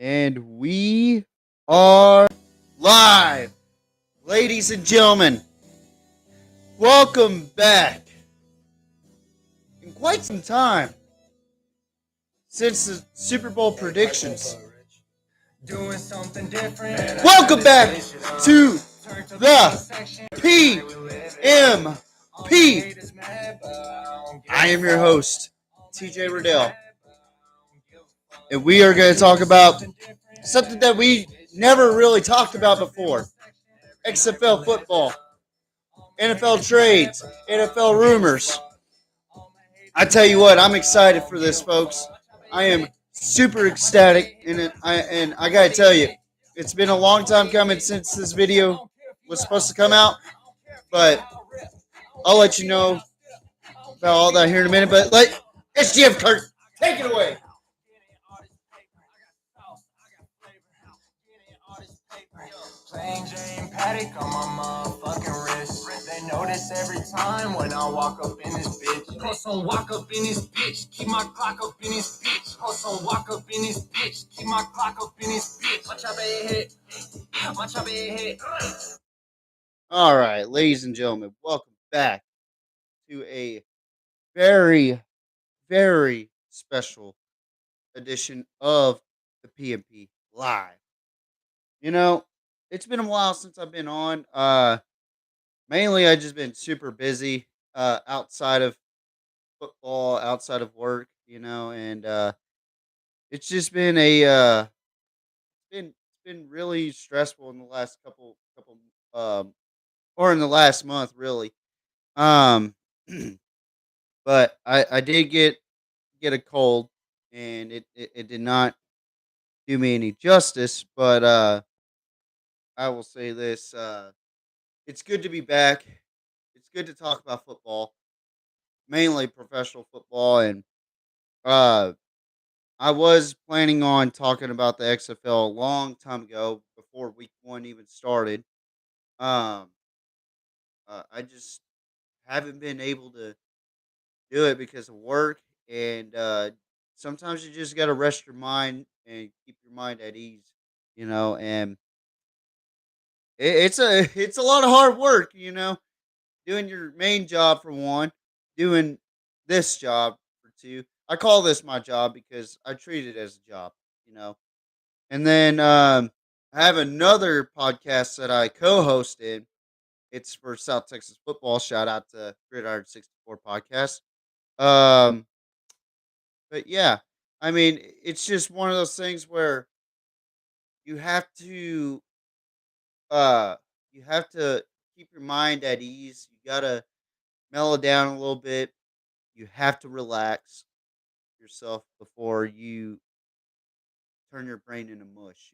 And we are live, ladies and gentlemen. Welcome back. In quite some time since the Super Bowl predictions. Doing something different. Welcome back to the PMP. I am your host, TJ Riddell. And we are going to talk about something that we never really talked about before. XFL football, NFL trades, NFL rumors. I tell you what, I'm excited for this, folks. I am super ecstatic, and I gotta tell you, it's been a long time coming since this video was supposed to come out, but I'll let you know about all that here in a minute. But SGF Kurt, take it away. Plain Jane Paddock on my motherfucking wrist. They notice every time when I walk up in this bitch. Post on walk up in this bitch. Keep my clock up in this bitch. Post on walk up in this bitch. Keep my clock up in this bitch. Watch out, big hit. Watch out, big hit. All right, ladies and gentlemen, welcome back to a very, very special edition of the PMP Live. You know, it's been a while since I've been on. Mainly I just been super busy outside of football, outside of work, and it's just been it's been really stressful in the last couple or in the last month really. Um but I did get a cold, and it did not do me any justice, but I will say this, it's good to be back. It's good to talk about football, mainly professional football, and uh, I was planning on talking about the XFL a long time ago before week one even started. Um, I just haven't been able to do it because of work, and sometimes you just got to rest your mind and keep your mind at ease, and it's a lot of hard work, doing your main job for one, doing this job for two. I call this my job because I treat it as a job, you know. And then I have another podcast that I co-host in. It's for South Texas football. Shout out to Gridiron 64 podcast. Um, but yeah, I mean, it's just one of those things where you have to uh you have to keep your mind at ease. You gotta mellow down a little bit. You have to relax yourself before you turn your brain into mush,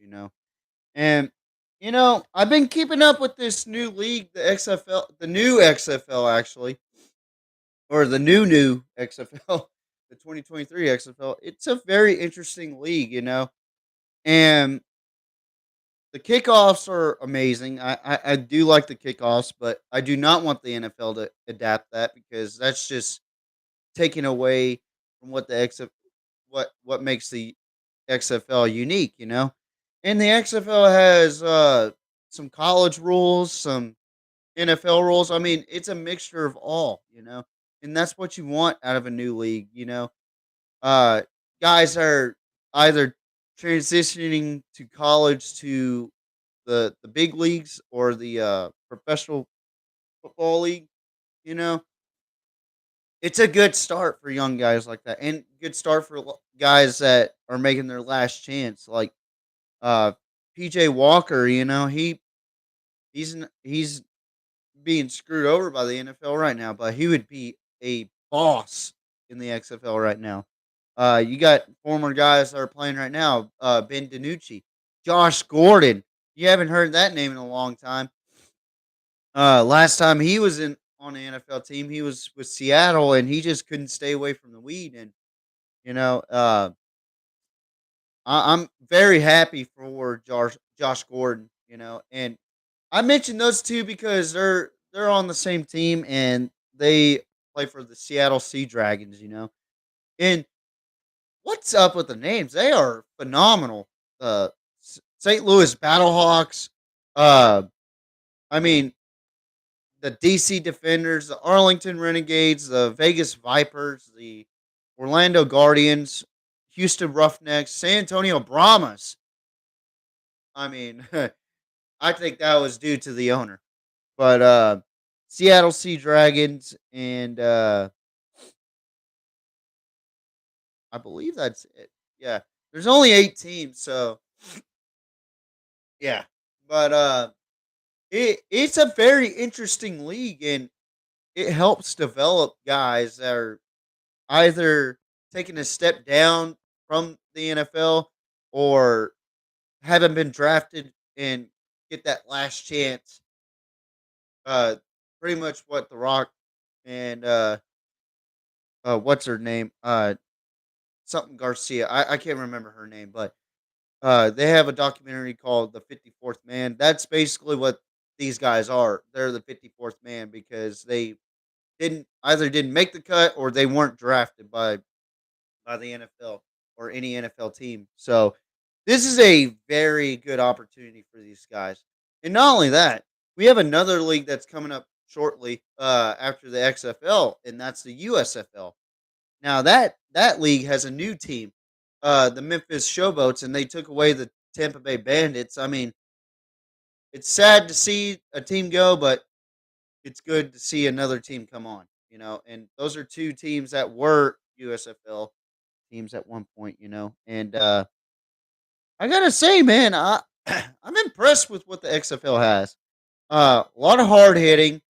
And I've been keeping up with this new league, the XFL, the new XFL actually, or the new XFL, the 2023 XFL. It's a very interesting league, and the kickoffs are amazing. I do like the kickoffs, but I do not want the NFL to adapt that because that's just taking away from what the what makes the XFL unique, And the XFL has some college rules, some NFL rules. I mean, it's a mixture of all, And that's what you want out of a new league, Uh guys are either transitioning to college to the big leagues or the professional football league, you know it's a good start for young guys like that, and good start for guys that are making their last chance, like uh, PJ Walker. He's being screwed over by the NFL right now, but he would be a boss in the XFL right now. You got former guys that are playing right now, Ben DiNucci, Josh Gordon. You haven't heard that name in a long time. Last time he was in on the NFL team, he was with Seattle, and he just couldn't stay away from the weed. And you know, uh, I'm very happy for Josh Gordon. And I mentioned those two because they're on the same team, and they play for the Seattle Sea Dragons. And what's up with the names? They are phenomenal. uh, St. Louis Battlehawks. Uh, I mean, the DC Defenders, the Arlington Renegades, the Vegas Vipers, the Orlando Guardians, Houston Roughnecks, San Antonio Brahmas. I mean, I think that was due to the owner. But Seattle Sea Dragons and I believe that's it. Yeah. There's only 8 teams, so yeah. But it's a very interesting league and it helps develop guys that are either taking a step down from the NFL or haven't been drafted and get that last chance. Uh, Pretty much what The Rock and what's her name? Something Garcia. I can't remember her name, but they have a documentary called The 54th Man. That's basically what these guys are. They're the 54th man because they didn't make the cut or they weren't drafted by the NFL or any NFL team. So this is a very good opportunity for these guys. And not only that, we have another league that's coming up shortly after the XFL, and that's the USFL. Now that league has a new team, the Memphis Showboats, and they took away the Tampa Bay Bandits. I mean, it's sad to see a team go, but it's good to see another team come on. And those are two teams that were USFL teams at one point. And I gotta say, man, I'm impressed with what the XFL has. A lot of hard hitting.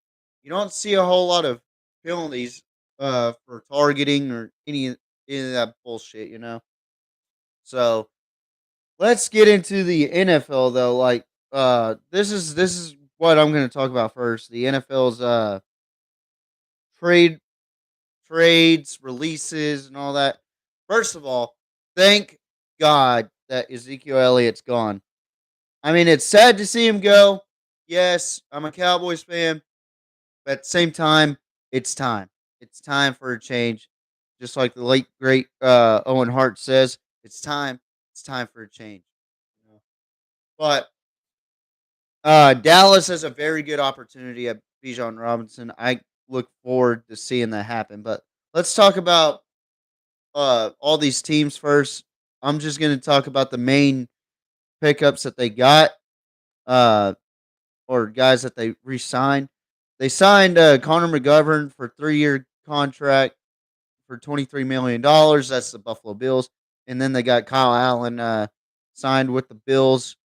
You don't see a whole lot of penalties for targeting or any of that bullshit. So let's get into the NFL though. Like, this is what I'm going to talk about first. The NFL's trade trades, releases, and all that. First of all, thank God that Ezekiel Elliott's gone. I mean, it's sad to see him go. Yes, I'm a Cowboys fan, but at the same time, it's time. It's time for a change. Just like the late great Owen Hart says, it's time. It's time for a change. But Dallas has a very good opportunity at Bijan Robinson. I look forward to seeing that happen. But let's talk about all these teams first. I'm just going to talk about the main pickups that they got, uh, or guys that they re-signed. They signed Connor McGovern for 3-year contract for $23 million. That's the Buffalo Bills, and then they got Kyle Allen signed with the Bills,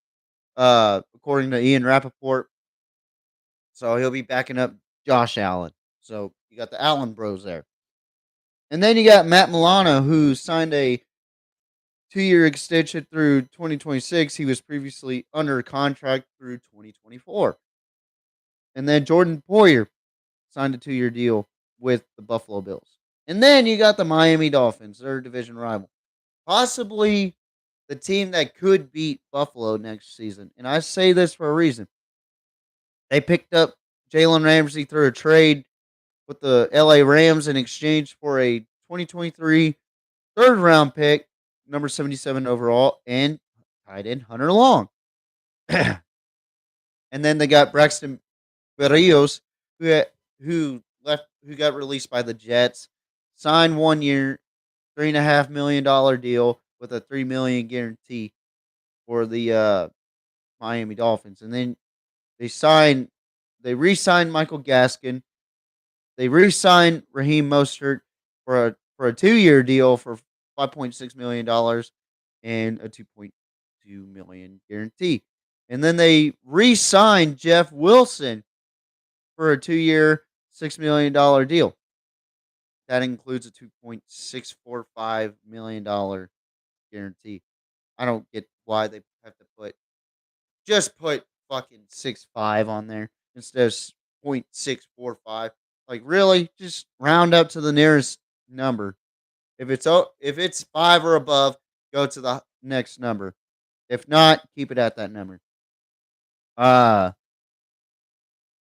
according to Ian Rappaport. So he'll be backing up Josh Allen. So you got the Allen Bros there, and then you got Matt Milano who signed a 2-year extension through 2026. He was previously under contract through 2024. And then Jordan Poyer signed a 2-year deal with the Buffalo Bills. And then you got the Miami Dolphins, their division rival. Possibly the team that could beat Buffalo next season. And I say this for a reason. They picked up Jalen Ramsey through a trade with the LA Rams in exchange for a 2023 third round pick, number 77 overall, and tight end Hunter Long. And then they got Braxton Berrios, who got released by the Jets, signed 1 year, $3.5 million deal with a $3 million guarantee for the Miami Dolphins. And then they re-signed Michael Gaskin. They re-signed Raheem Mostert for a 2-year deal for $5.6 million and a $2.2 million guarantee. And then they re-signed Jeff Wilson for a 2-year, $6 million deal. That includes a $2.645 million guarantee. I don't get why they have to put fucking 6.5 on there instead of 0.645. Like, really, just round up to the nearest number. If it's 5 or above, go to the next number. If not, keep it at that number. Uh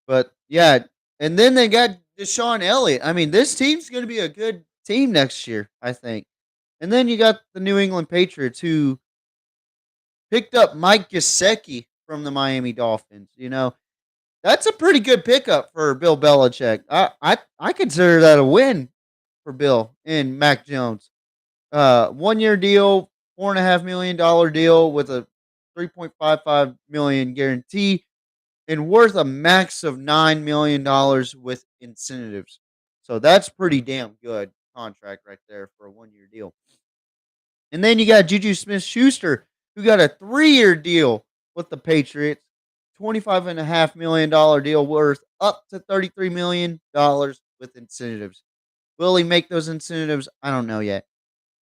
but yeah, and then they got Deshaun Elliott. I mean, this team's going to be a good team next year, I think. And then you got the New England Patriots, who picked up Mike Gesicki from the Miami Dolphins. That's a pretty good pickup for Bill Belichick. I consider that a win for Bill and Mac Jones. 1 year deal, $4.5 million deal with a 3.55 million guarantee and worth a max of $9 million with incentives. So that's pretty damn good contract right there for a 1 year deal. And then you got Juju Smith Schuster, who got a 3 year deal with the Patriots, $25.5 million deal worth up to $33 million with incentives. Will he make those incentives? I don't know yet.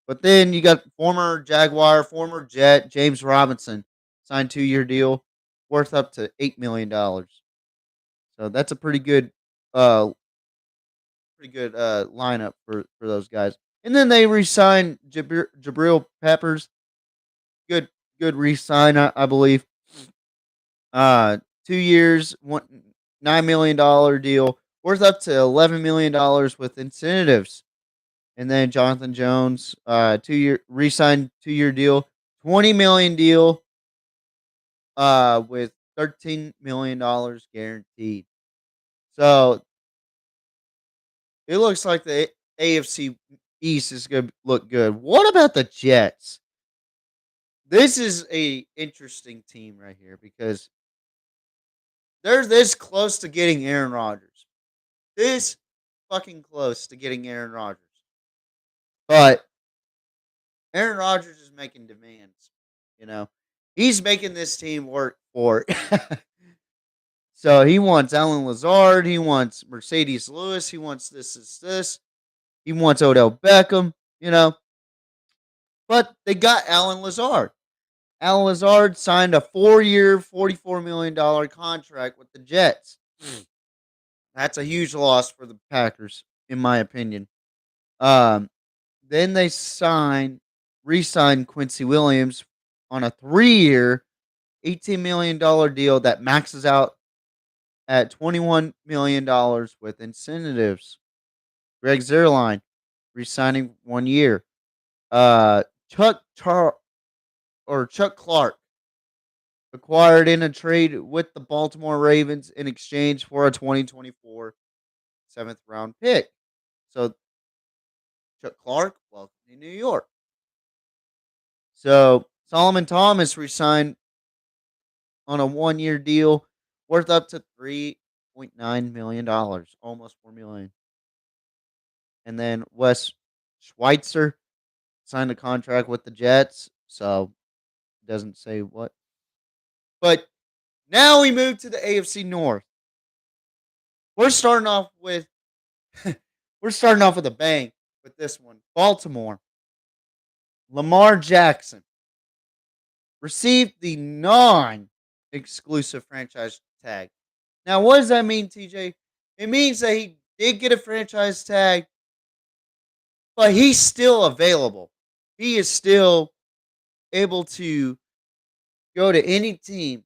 But then you got former Jaguar, former Jet, James Robinson, signed 2 year deal worth up to $8 million. So that's a uh pretty good lineup for those guys. And then they re-signed Jabril Peppers. Good re-sign, I believe. 2 years, $9 million deal worth up to $11 million with incentives. And then Jonathan Jones, 2 year re-signed 2 year deal, 20 million deal, with $13 million guaranteed. So it looks like the AFC East is going to look good. What about the Jets? This is a interesting team right here because they're this close to getting Aaron Rodgers. This fucking close to getting Aaron Rodgers. But Aaron Rodgers is making demands. You know, he's making this team work for it. So he wants Alan Lazard. He wants Mercedes Lewis. He wants this. He wants Odell Beckham. You know, but they got Alan Lazard. Alan Lazard signed a 4 year, $44 million contract with the Jets. That's a huge loss for the Packers, in my opinion. Um, then they re-signed Quincy Williams on a 3 year, $18 million deal that maxes out at $21 million with incentives. Greg Zerline re-signing 1 year. Uh, Chuck Chuck Clark acquired in a trade with the Baltimore Ravens in exchange for a 2024 seventh round pick. So Chuck Clark, welcome to New York. So Solomon Thomas resigned on a 1 year deal worth up to $3.9 million, almost $4 million. And then Wes Schweitzer signed a contract with the Jets, so doesn't say what. But now we move to the AFC North. We're starting off with we're starting off with a bang with this one. Baltimore. Lamar Jackson received the non-exclusive franchise tag. Now, what does that mean, TJ? It means that he did get a franchise tag, but he's still available. He is still able to go to any team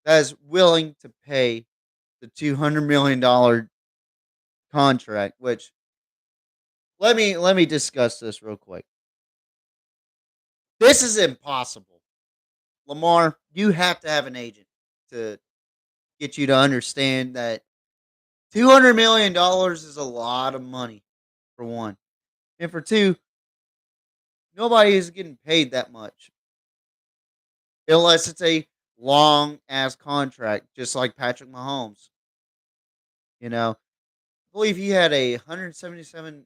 that is willing to pay the $200 million contract. Which let me discuss this real quick. This is impossible. Lamar, you have to have an agent to get you to understand that $200 million is a lot of money, for one. And for two, nobody is getting paid that much unless it's a long ass contract, just like Patrick Mahomes. I believe he had a $177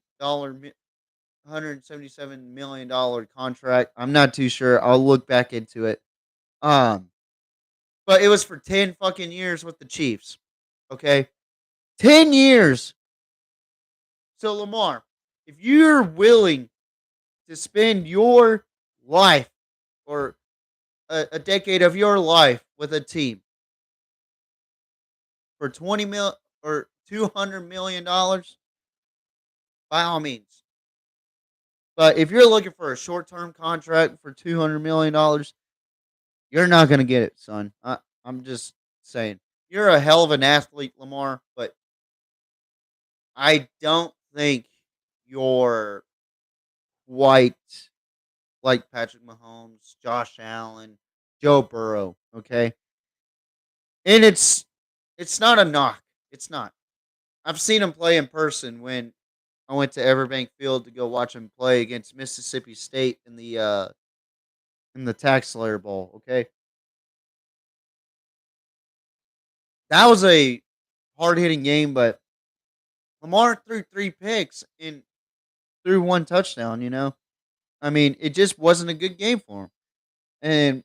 million contract. I'm not too sure. I'll look back into it. Um, but it was for 10 fucking years with the Chiefs. Okay, 10 years. So Lamar, if you're willing to spend your life or a decade of your life with a team for 20 mil or $200 million, by all means. But if you're looking for a short-term contract for $200 million, you're not gonna get it, son. I'm just saying. You're a hell of an athlete, Lamar, but I don't think you're quite like Patrick Mahomes, Josh Allen, Joe Burrow. Okay, and it's not a knock. It's not. I've seen him play in person when I went to Everbank Field to go watch him play against Mississippi State in the Tax Slayer Bowl. Okay, that was a hard hitting game, but Lamar threw 3 picks and threw 1 touchdown. I mean, it just wasn't a good game for him, and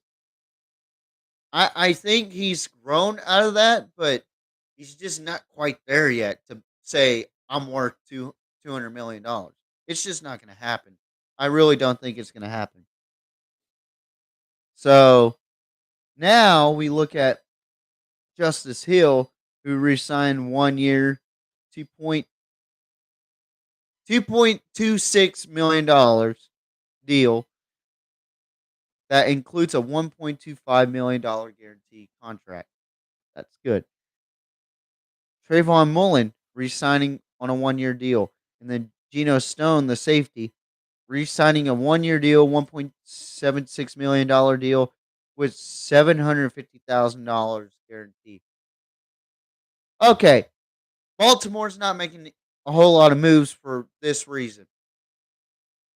I think he's grown out of that, but he's just not quite there yet to say I'm worth $200 million. It's just not going to happen. I really don't think it's going to happen. So now we look at Justice Hill, who re-signed 1 year, $2.26 million deal that includes a $1.25 million guarantee contract. That's good. Trayvon Mullen re-signing on a 1 year deal, and then Geno Stone, the safety, re-signing a 1 year deal, $1.76 million deal with $750,000 guaranteed. Okay, Baltimore's not making a whole lot of moves for this reason.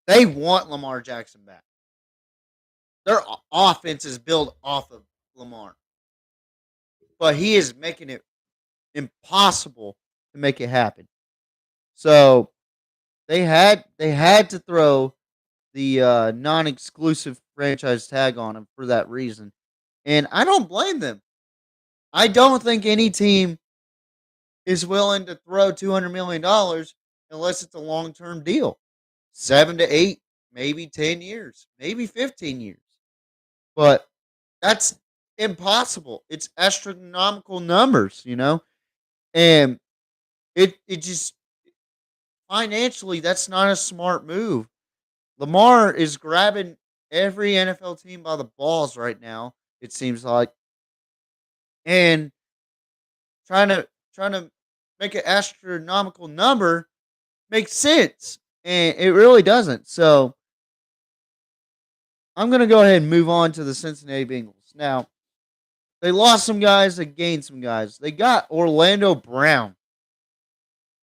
They want Lamar Jackson back. Their offense is built off of Lamar, but he is making it impossible to make it happen. So they had to throw the non-exclusive franchise tag on him for that reason, and I don't blame them. I don't think any team is willing to throw $200 million unless it's a long-term deal, 7 to 8, maybe 10 years, maybe 15 years. But that's impossible. It's astronomical numbers, and it just financially that's not a smart move. Lamar is grabbing every NFL team by the balls right now. It seems like, and trying to make an astronomical number makes sense, and it really doesn't. So I'm gonna go ahead and move on to the Cincinnati Bengals. Now they lost some guys, they gained some guys. They got Orlando Brown,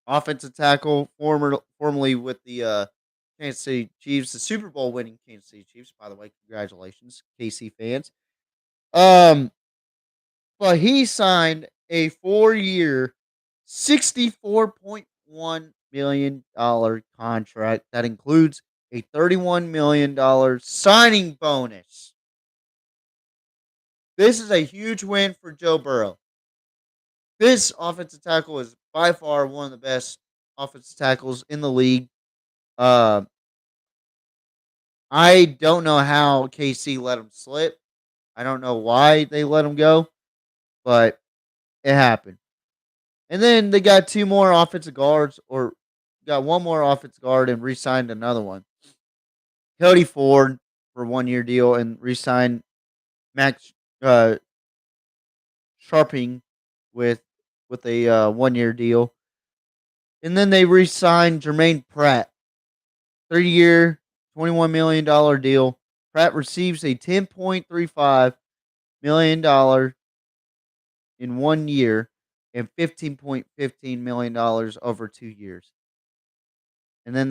offensive tackle, formerly with the Kansas City Chiefs, the Super Bowl winning Kansas City Chiefs. By the way, congratulations, KC fans. Um, but he signed a 4 year, $64.1 million contract that includes a $31 million signing bonus. This is a huge win for Joe Burrow. This offensive tackle is by far one of the best offensive tackles in the league. Uh, I don't know how KC let him slip. I don't know why they let him go, but it happened. And then they got two more offensive guards, or got one more offensive guard and re-signed another one. Cody Ford for 1 year deal and re-signed Max Sharping with a 1 year deal. And then they re-signed Jermaine Pratt, 3 year, $21 million deal. Pratt receives a $10.35 million in 1 year and $15.15 million over 2 years. And then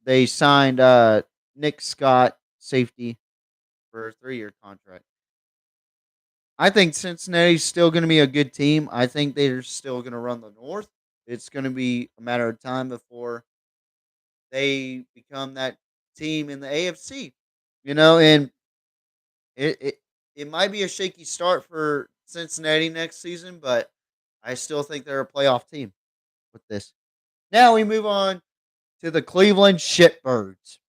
they signed Nick Scott, safety, for a 3 year contract. I think Cincinnati's still going to be a good team. I think they're still going to run the North. It's going to be a matter of time before they become that team in the AFC. And it it might be a shaky start for Cincinnati next season, but I still think they're a playoff team with this. Now we move on to the Cleveland Shitbirds,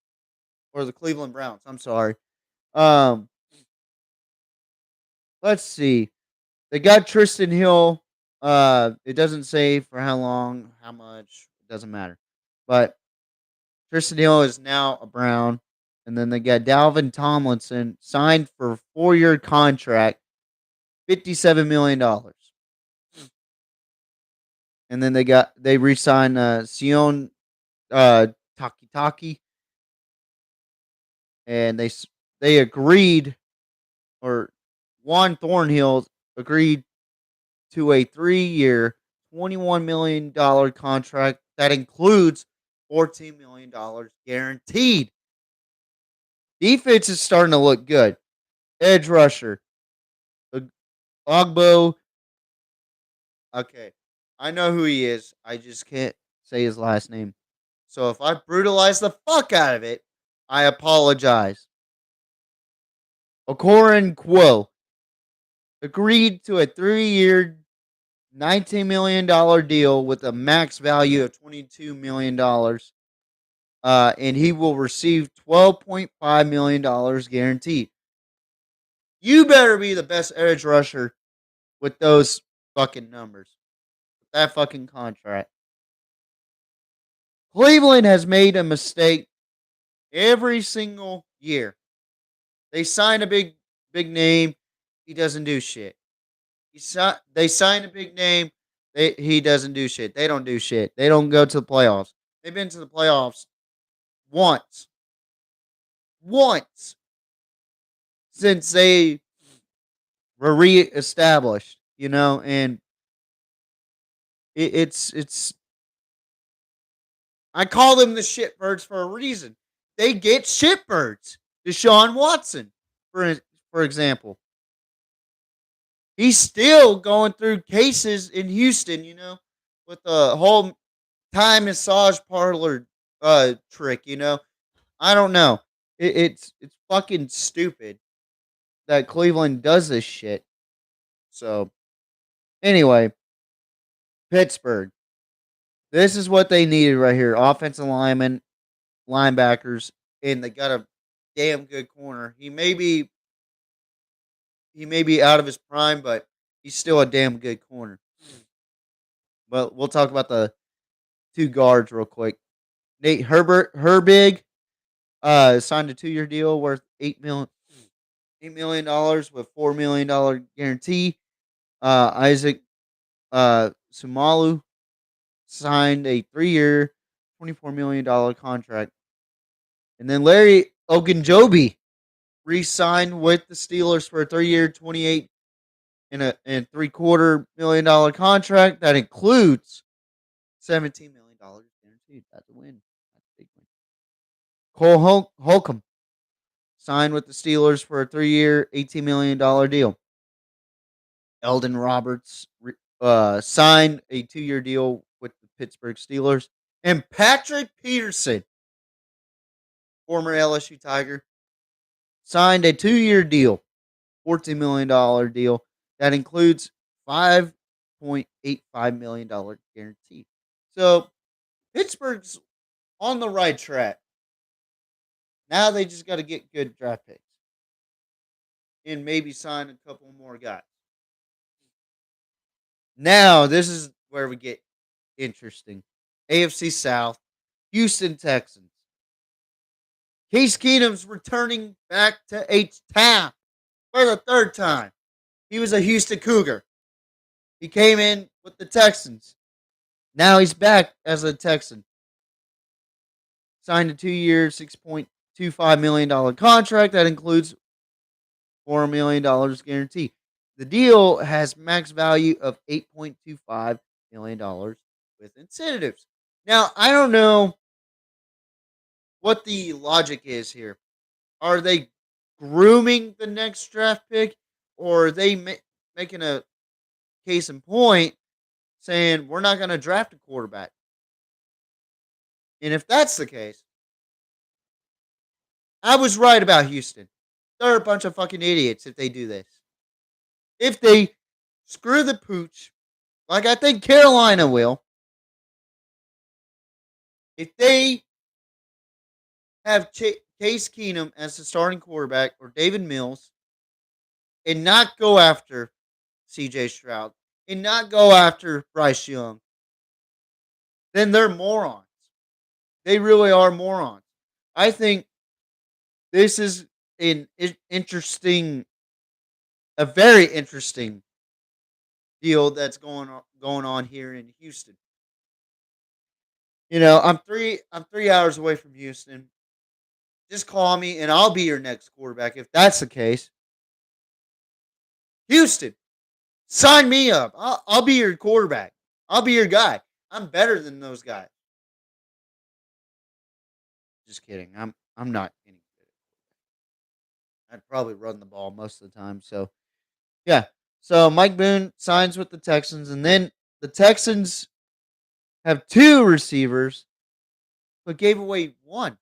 or the Cleveland Browns. I'm sorry. Um, let's see. They got Tristan Hill. It doesn't say for how long, how much. It doesn't matter. But Tristan Hill is now a Brown. And then they got Dalvin Tomlinson signed for a 4 year contract, $57 million. And then they re-signed Sion Takitaki and they agreed, or Juan Thornhill agreed to a 3-year, $21 million contract that includes $14 million guaranteed. Defense is starting to look good. Edge rusher, Ogbo. Okay, I know who he is. I just can't say his last name. So if I brutalize the fuck out of it, I apologize. Okoran Quo agreed to a 3-year, $19 million deal with a max value of $22 million. And he will receive $12.5 million guaranteed. You better be the best edge rusher with those fucking numbers. With that fucking contract. Cleveland has made a mistake every single year. They sign a big name, he doesn't do shit. They sign a big name, he doesn't do shit. They don't do shit. They don't go to the playoffs. They've been to the playoffs once. Once since they were reestablished, and it's I call them the shitbirds for a reason. They get shitbirds. Deshaun Watson, for for example, he's still going through cases in Houston, with the whole Thai massage parlor trick. I don't know. It's fucking stupid that Cleveland does this shit. So anyway, Pittsburgh. This is what they needed right here: offensive linemen, linebackers, and they got a damn good corner. He may be out of his prime, but he's still a damn good corner. But we'll talk about the two guards real quick. Nate Herbig, signed a 2-year deal worth $8 million with $4 million guarantee. Isaac Sumalu signed a 3-year, $24 million contract. And then Larry Ogunjobi re-signed with the Steelers for a 3-year, 28 and $750,000 contract that includes $17 million guaranteed. That's a win. That's a big win. Cole Holcomb signed with the Steelers for a 3-year, $18 million deal. Eldon Roberts signed a 2-year deal with the Pittsburgh Steelers. And Patrick Peterson, former LSU Tiger, signed a 2-year deal, $14 million deal that includes $5.85 million guaranteed. So Pittsburgh's on the right track. Now they just got to get good draft picks and maybe sign a couple more guys. Now this is where we get interesting. AFC South, Houston Texans. Case Keenum's returning back to H-Town for the third time. He was a Houston Cougar. He came in with the Texans. Now he's back as a Texan. Signed a 2-year, $6.25 million contract that includes $4 million guarantee. The deal has max value of $8.25 million with incentives. Now, I don't know what the logic is here. Are they grooming the next draft pick, or are they making a case in point saying we're not going to draft a quarterback? And if that's the case, I was right about Houston. They're a bunch of fucking idiots if they do this. If they screw the pooch, like I think Carolina will, if they have Case Keenum as the starting quarterback or David Mills and not go after CJ Stroud and not go after Bryce Young, then they're morons. They really are morons. I think this is an a very interesting deal that's going on here in Houston. I'm 3 hours away from Houston. Just call me and I'll be your next quarterback if that's the case. Houston, sign me up. I'll be your quarterback. I'll be your guy. I'm better than those guys. Just kidding. I'm not any good. I'd probably run the ball most of the time. So yeah. So Mike Boone signs with the Texans, and then the Texans have two receivers, but gave away one.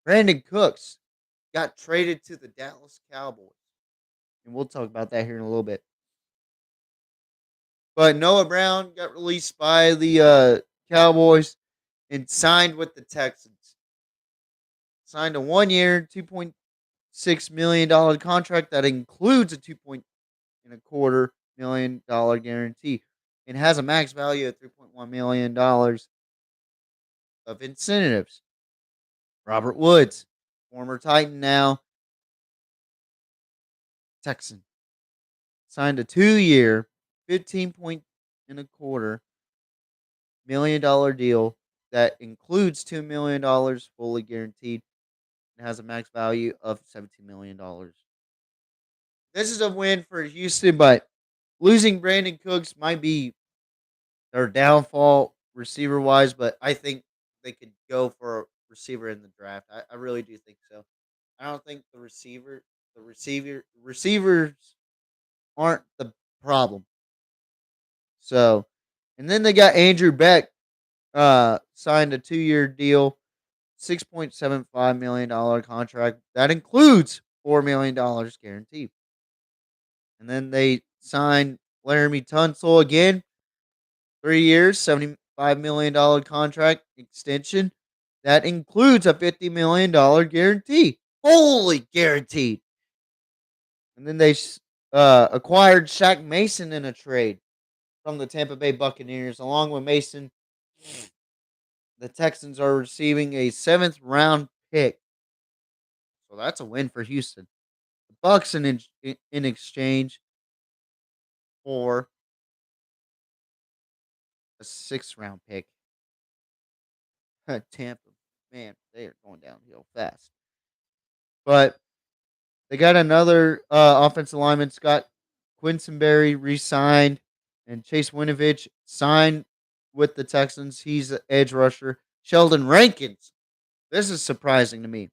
Brandon Cooks got traded to the Dallas Cowboys, and we'll talk about that here in a little bit. But Noah Brown got released by the Cowboys and signed with the Texans. Signed a 1 year, $2.6 million contract that includes a 2.25 million guarantee and has a max value of $3.1 million of incentives. Robert Woods, former Titan, now Texan, signed a 2 year, 15.25 million deal that includes $2 million fully guaranteed and has a max value of $17 million. This is a win for Houston, but losing Brandon Cooks might be their downfall receiver wise, but I think they could go for a receiver in the draft. I really do think so. I don't think receivers aren't the problem. So, and then they got Andrew Beck, signed a 2 year deal, $6.75 million contract that includes $4 million guaranteed. And then they signed Laramie Tunsil again, 3 years, $75 million contract extension that includes a $50 million guarantee. Holy guaranteed. And then they acquired Shaq Mason in a trade from the Tampa Bay Buccaneers. Along with Mason, the Texans are receiving a 7th round pick. So that's a win for Houston. The Bucks in exchange for a 6th round pick. Tampa, man, they are going downhill fast. But they got another offensive lineman, Scott Quisenberry, re-signed, and Chase Winovich signed with the Texans. He's an edge rusher. Sheldon Rankins, this is surprising to me,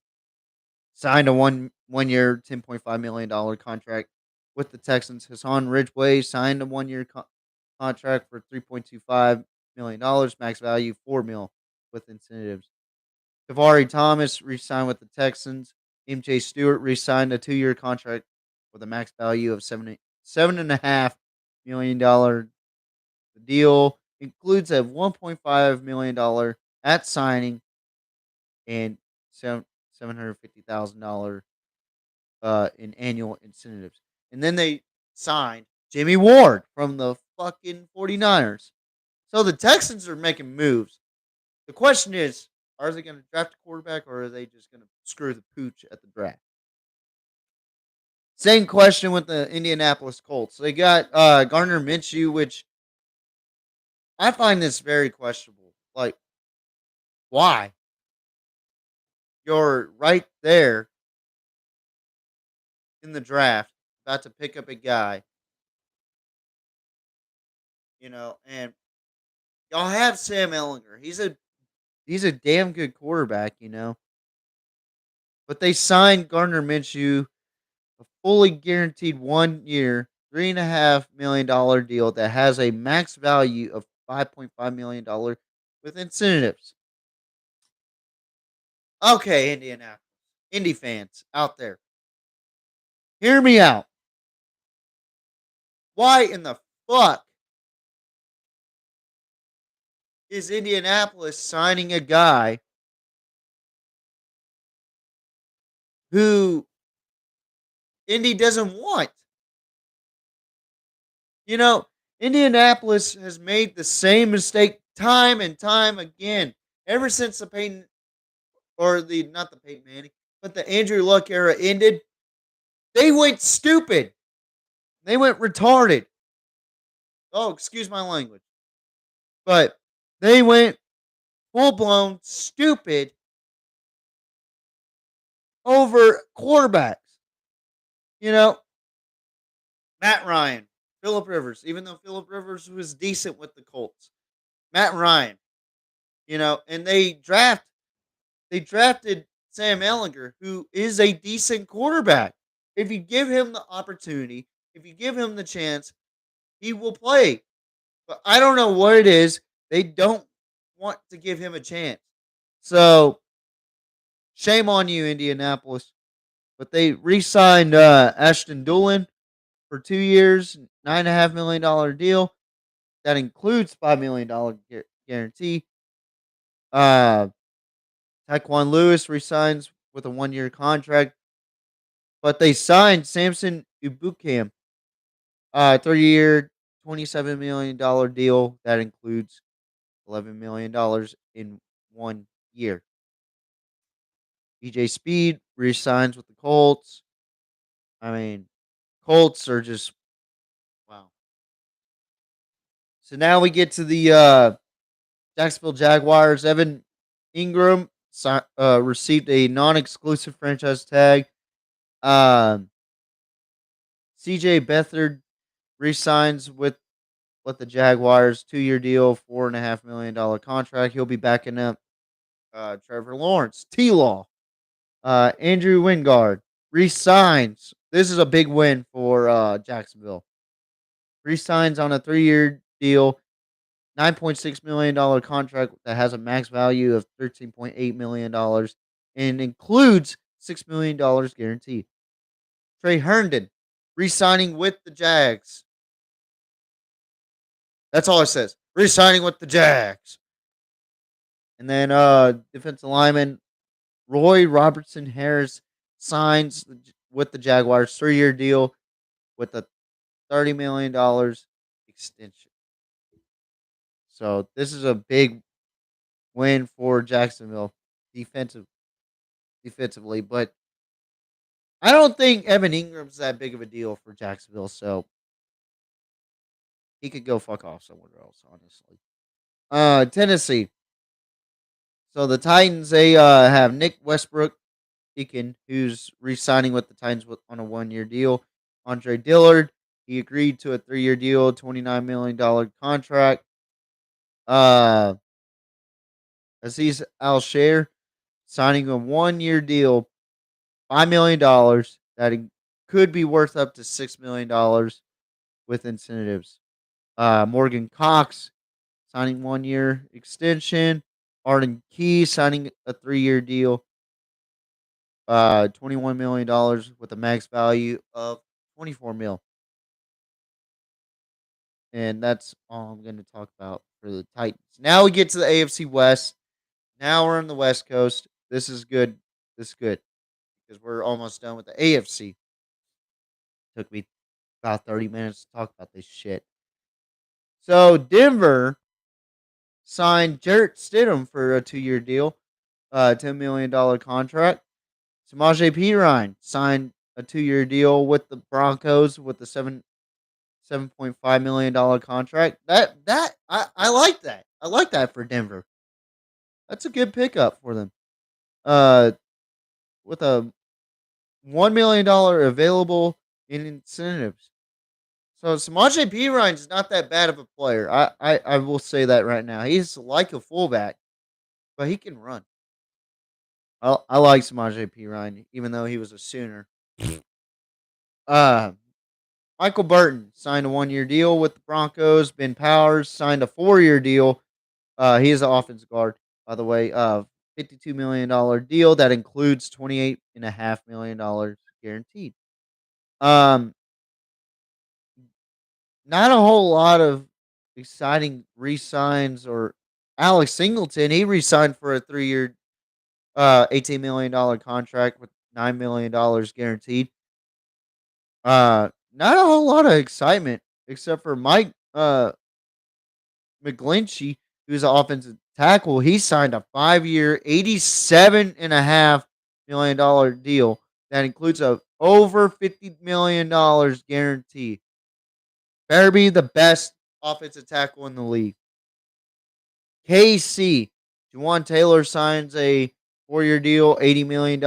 signed a one year, $10.5 million contract with the Texans. Hassan Ridgeway signed a 1 year contract for $3.25 million, max value $4 million with incentives. Tavari Thomas re-signed with the Texans. MJ Stewart re-signed a 2 year contract with a max value of $7.5 million. The deal includes a $1.5 million at signing and $750,000 in annual incentives. And then they signed Jimmy Ward from the fucking 49ers. So the Texans are making moves. The question is, are they going to draft a quarterback or are they just going to screw the pooch at the draft? Same question with the Indianapolis Colts. They got Gardner Minshew, which I find this very questionable. Like, why? You're right there in the draft, about to pick up a guy, and y'all have Sam Ellinger. He's a damn good quarterback. But they signed Gardner Minshew a fully guaranteed 1 year, $3.5 million deal that has a max value of $5.5 million with incentives. Okay, Indianapolis, Indy fans out there, hear me out. Why in the fuck is Indianapolis signing a guy who Indy doesn't want? Indianapolis has made the same mistake time and time again. Ever since the Peyton, or not the Peyton Manning, but the Andrew Luck era ended, they went stupid. They went retarded. Oh, excuse my language. But they went full blown stupid over quarterbacks. You know, Matt Ryan, Philip Rivers, even though Philip Rivers was decent with the Colts, Matt Ryan, and they drafted Sam Ellinger, who is a decent quarterback. If you give him the opportunity, if you give him the chance, he will play. But I don't know what it is. They don't want to give him a chance. So shame on you, Indianapolis. But they re-signed Ashton Doolin for 2 years, $9.5 million deal. That includes $5 million guarantee. Uh, Taekwon Lewis resigns with a 1 year contract, but they signed Samson Ibukam, 3 year, $27 million deal that includes $11 million in 1 year. EJ Speed resigns with the Colts. I mean, Colts are just wow. So now we get to the Jacksonville Jaguars. Evan Ingram received a non-exclusive franchise tag. Um, CJ Beathard resigns with the Jaguars, 2 year deal, $4.5 million contract. He'll be backing up Trevor Lawrence. T Law. Andrew Wingard resigns. This is a big win for Jacksonville. Resigns on a 3 year deal, $9.6 million contract that has a max value of $13.8 million and includes $6 million guaranteed. Trey Herndon re-signing with the Jags. That's all it says. Re-signing with the Jags. And then defensive lineman Roy Robertson Harris signs with the Jaguars, 3 year deal with a $30 million extension. So this is a big win for Jacksonville defensively, but I don't think Evan Ingram's that big of a deal for Jacksonville, so he could go fuck off somewhere else, honestly. Tennessee. So the Titans, they have Nick Westbrook Deacon, who's re-signing with the Titans on a 1 year deal. Andre Dillard, he agreed to a 3 year deal, $29 million contract. Aziz Al Shair signing a 1 year deal, $5 million that could be worth up to $6 million with incentives. Morgan Cox signing 1 year extension. Arden Key signing a 3 year deal, $21 million with a max value of 24 mil. And that's all I'm going to talk about for the Titans. Now we get to the AFC West. Now we're on the West Coast. This is good. This is good because we're almost done with the AFC. Took me about 30 minutes to talk about this shit. So Denver signed Jarrett Stidham for a 2 year deal, $10 million contract. Samaje Perine signed a 2 year deal with the Broncos with the $7.5 million contract. I like that. I like that for Denver. That's a good pickup for them. Uh, with a $1 million available in incentives. So Samaje Perine is not that bad of a player. I will say that right now. He's like a fullback, but he can run. I like Samaje Perine, even though he was a Sooner. Uh, Michael Burton signed a 1 year deal with the Broncos. Ben Powers signed a 4 year deal. He is an offensive guard, by the way. $52 million deal that includes $28.5 million guaranteed. Um, Not a whole lot of exciting re-signs or Alex Singleton. He re-signed for a 3 year, $18 million contract with $9 million guaranteed. Not a whole lot of excitement except for Mike McGlinchey, who's an offensive tackle. He signed a 5 year, $87.5 million deal that includes a over $50 million guarantee. Better be the best offensive tackle in the league. KC, Juwan Taylor signs a 4 year deal, $80 million.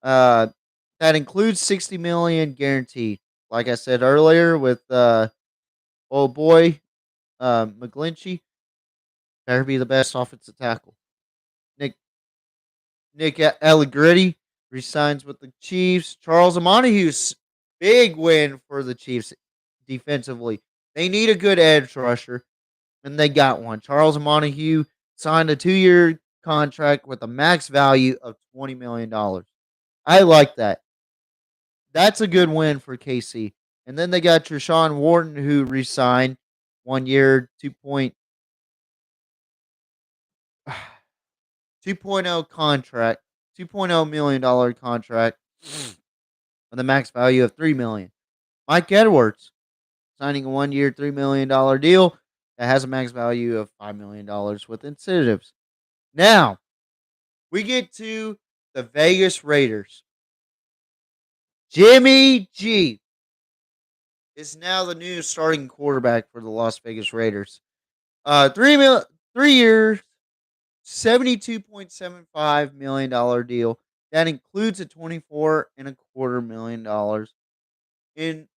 Uh, that includes 60 million guaranteed. Like I said earlier, with old boy McGlinchey, better be the best offensive tackle. Nick Nick Allegretti resigns with the Chiefs. Charles Montague's big win for the Chiefs defensively. They need a good edge rusher, and they got one. Charles Montague signed a 2-year contract with a max value of $20 million. I like that. That's a good win for KC. And then they got Treshawn Wharton, who resigned 1 year, 2.0 contract, $2.0 million contract with a max value of $3 million. Mike Edwards signing a 1 year, $3 million deal that has a max value of $5 million with incentives. Now we get to the Vegas Raiders. Jimmy G is now the new starting quarterback for the Las Vegas Raiders. 3 years, $72.75 million deal that includes a 24.25 million in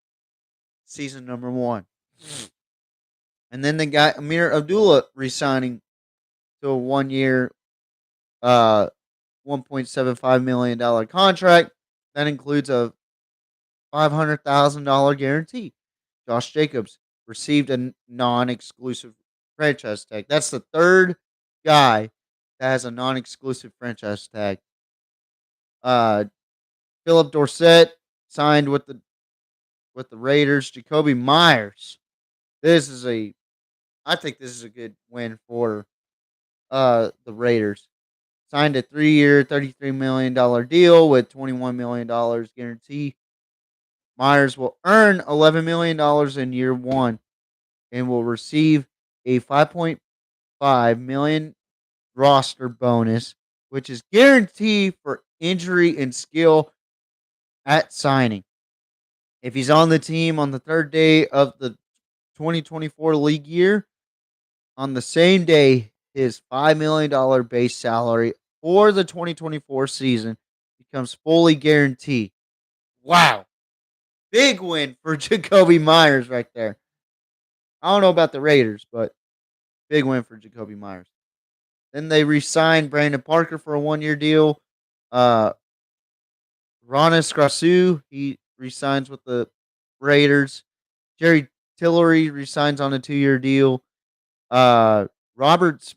season number one. And then they got Amir Abdullah resigning to a 1 year, $1.75 million contract that includes a $500,000 guarantee. Josh Jacobs received a non-exclusive franchise tag. That's the third guy that has a non-exclusive franchise tag. Uh, Philip Dorsett signed with the Raiders. Jacoby Myers. This is a I think this is a good win for the Raiders. Signed a 3 year, $33 million deal with $21 million guarantee. Myers will earn $11 million in year one and will receive a 5.5 million roster bonus, which is guaranteed for injury and skill at signing. If he's on the team on the third day of the 2024 league year, on the same day, his $5 million base salary for the 2024 season becomes fully guaranteed. Wow. Big win for Jacoby Myers right there. I don't know about the Raiders, but big win for Jacoby Myers. Then they re-signed Brandon Parker for a 1 year deal. Uh, Ronis Grasu, he resigns with the Raiders. Jerry Tillery resigns on a 2 year deal. Robert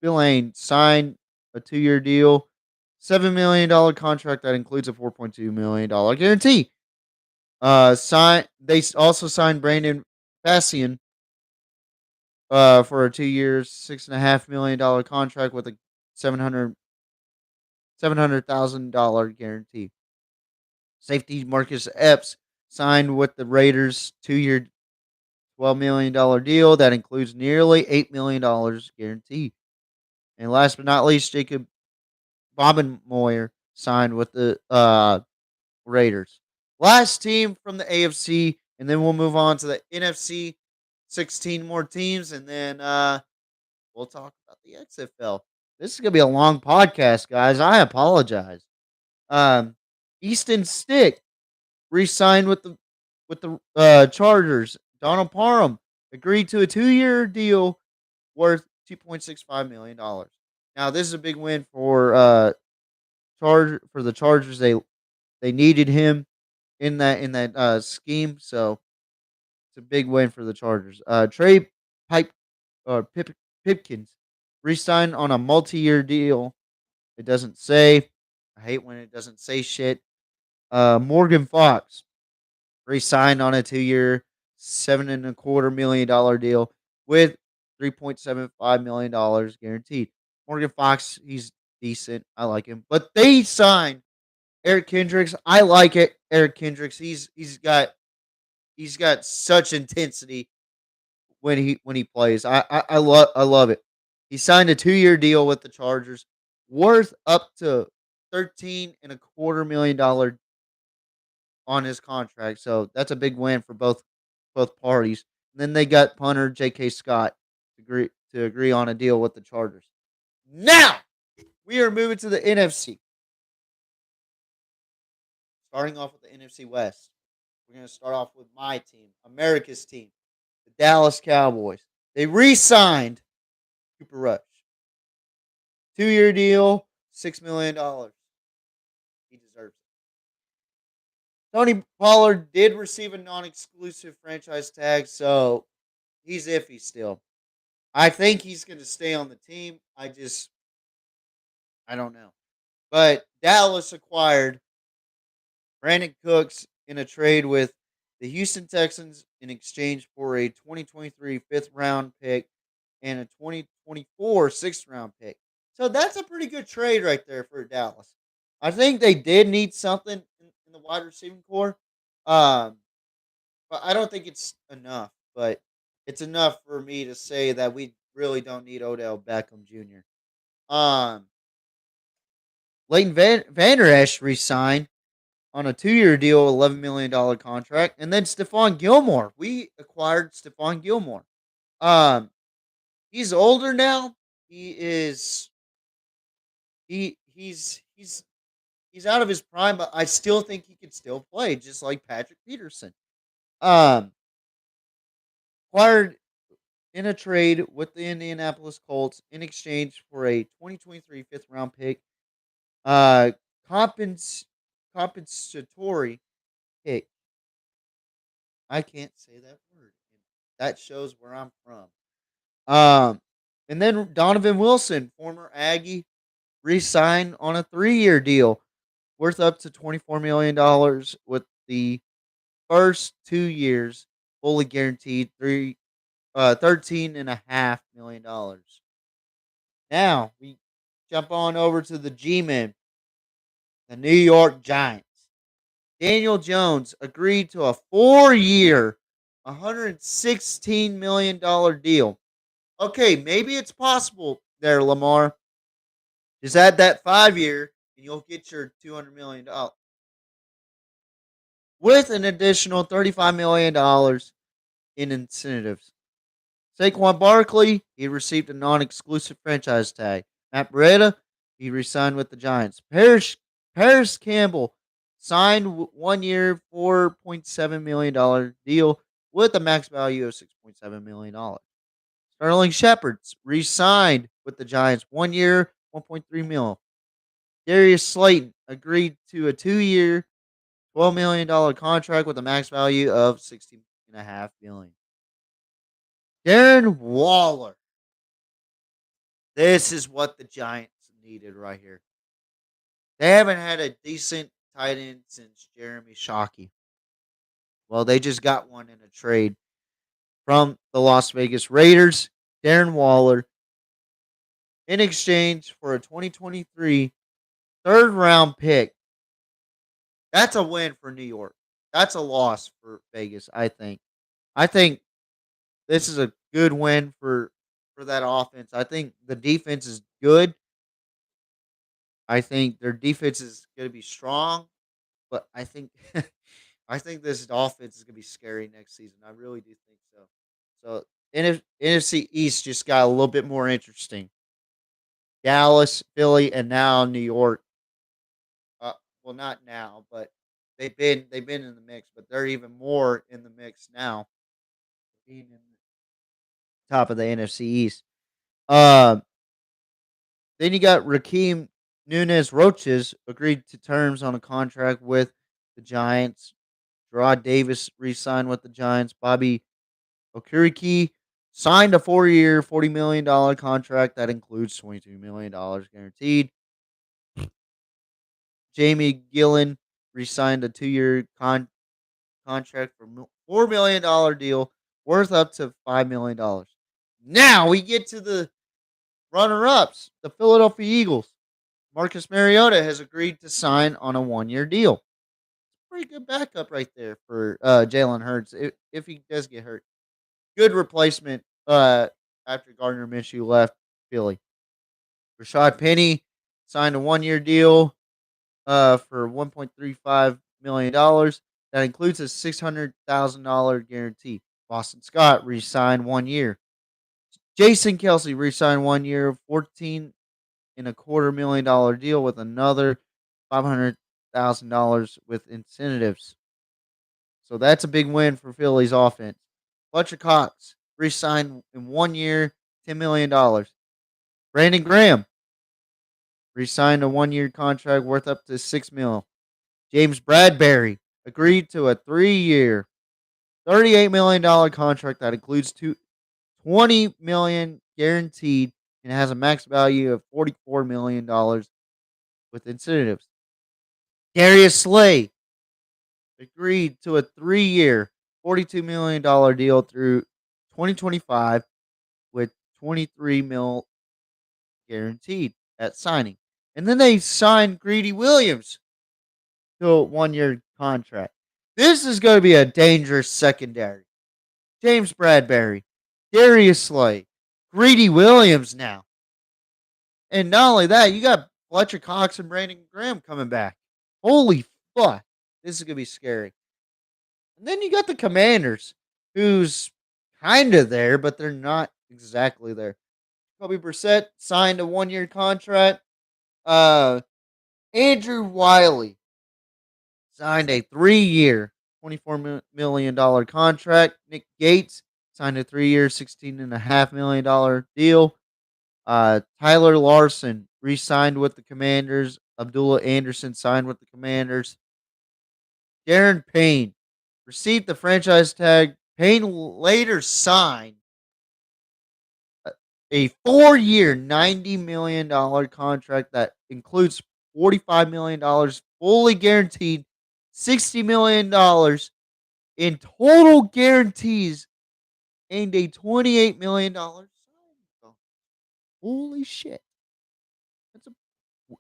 Spillane signed a 2 year deal, $7 million contract that includes a $4.2 million guarantee. They also signed Brandon Fassian for a 2 years, $6.5 million contract with a $700,000 guarantee. Safety Marcus Epps signed with the Raiders 2 year, $12 million deal that includes nearly $8 million guaranteed. And last but not least, Jacob Bobenmoyer signed with the Raiders. Last team from the AFC, and then we'll move on to the NFC. 16 more teams, and then we'll talk about the XFL. This is gonna be a long podcast, guys. I apologize. Um, Easton Stick re-signed with the Chargers. Donald Parham agreed to a 2 year deal worth $2.65 million. Now, this is a big win for the Chargers. They needed him in that scheme, so it's a big win for the Chargers. Trey Pipe Pipkins re-signed on a multi-year deal. It doesn't say. I hate when it doesn't say shit. Morgan Fox re-signed on a 2 year, $7.25 million deal with $3.75 million guaranteed. Morgan Fox, he's decent. I like him, but they signed Eric Kendricks. I like it. Eric Kendricks. He's got such intensity when he plays. I love it. He signed a 2 year deal with the Chargers, worth up to $13.25 million on his contract. So that's a big win for both parties. And then they got punter J.K. Scott to agree on a deal with the Chargers. Now we are moving to the NFC. Starting off with the NFC West, we're going to start off with my team, America's team, the Dallas Cowboys. They re-signed Cooper Rush, 2-year deal, $6 million. He deserves it. Tony Pollard did receive a non-exclusive franchise tag, so he's iffy still. I think he's going to stay on the team. I don't know. But Dallas acquired Brandon Cooks in a trade with the Houston Texans in exchange for a 2023 fifth round pick and a 2024 sixth round pick. So that's a pretty good trade right there for Dallas. I think they did need something in the wide receiving core. Um, but I don't think it's enough. But it's enough for me to say that we really don't need Odell Beckham Jr. Um, Leighton Vander Esch re-signed on a 2-year deal, $11 million contract, and then Stephon Gilmore. We acquired Stephon Gilmore. Um, he's older now. He is he's out of his prime, but I still think he could still play, just like Patrick Peterson. Um, acquired in a trade with the Indianapolis Colts in exchange for a 2023 fifth round pick. Uh, compens- compensatory pick. I can't say that word. That shows where I'm from. And then Donovan Wilson, former Aggie, re-signed on a 3-year deal worth up to $24 million with the first 2 years fully guaranteed 13.5 million dollars. Now we jump on over to the G-Men, the New York Giants. Daniel Jones agreed to a 4-year, $116 million deal. Okay, maybe it's possible there, Lamar. Just add that 5-year and you'll get your $200 million with an additional $35 million in incentives. Saquon Barkley, he received a non-exclusive franchise tag. Matt Breida, he re-signed with the Giants. Paris Campbell signed 1-year, $4.7 million deal with a max value of $6.7 million. Sterling Shepard re-signed with the Giants 1-year, 1.3 mil. Darius Slayton agreed to a 2-year, $12 million contract with a max value of $16.5 million. Darren Waller. This is what the Giants needed right here. They haven't had a decent tight end since Jeremy Shockey. Well, they just got one in a trade from the Las Vegas Raiders. Darren Waller in exchange for a 2023 third round pick. That's a win for New York. That's a loss for Vegas, I think. I think this is a good win for that offense. I think the defense is good. I think their defense is going to be strong, but I think I think this offense is going to be scary next season. I really do think so. So NFC East just got a little bit more interesting. Dallas, Philly, and now New York. Uh, well, not now, but they've been in the mix, but they're even more in the mix now, being in the top of the NFC East. Uh, then you got Raheem Nunez Roches agreed to terms on a contract with the Giants. Gerard Davis re-signed with the Giants. Bobby Okereke signed a 4-year, $40 million contract that includes $22 million guaranteed. Jamie Gillen re-signed a 2-year contract for $4 million deal worth up to $5 million. Now we get to the runner-ups, the Philadelphia Eagles. Marcus Mariota has agreed to sign on a 1-year deal. Pretty good backup right there for Jalen Hurts if he does get hurt. Good replacement after Gardner Minshew left Philly. Rashad Penny signed a 1-year deal for $1.35 million. That includes a $600,000 guarantee. Boston Scott re-signed 1 year. Jason Kelsey re-signed 1 year, $14.25 million deal with another $100,000 with incentives. So that's a big win for Philly's offense. Fletcher Cox re-signed in 1 year, $10 million. Brandon Graham re-signed a 1 year contract worth up to $6 million. James Bradbury agreed to a 3 year, $38 million contract that includes 20 million guaranteed and has a max value of $44 million with incentives. Darius Slay agreed to a 3 year, $42 million deal through 2025 with 23 mil guaranteed at signing. And then they signed Greedy Williams to a 1 year contract. This is going to be a dangerous secondary. James Bradbury, Darius Slay, Greedy Williams now. And not only that, you got Fletcher Cox and Brandon Graham coming back. Holy fuck. This is going to be scary. And then you got the Commanders, who's kind of there, but they're not exactly there. Kobe Brissett signed a 1 year contract. Andrew Wiley signed a 3 year, $24 million contract. Nick Gates signed a 3 year, $16.5 million deal. Tyler Larson re-signed with the Commanders. Abdullah Anderson signed with the Commanders. Darren Payne received the franchise tag. Payne later signed a 4 year, $90 million contract that includes $45 million fully guaranteed, $60 million in total guarantees, and a $28 million. Holy shit.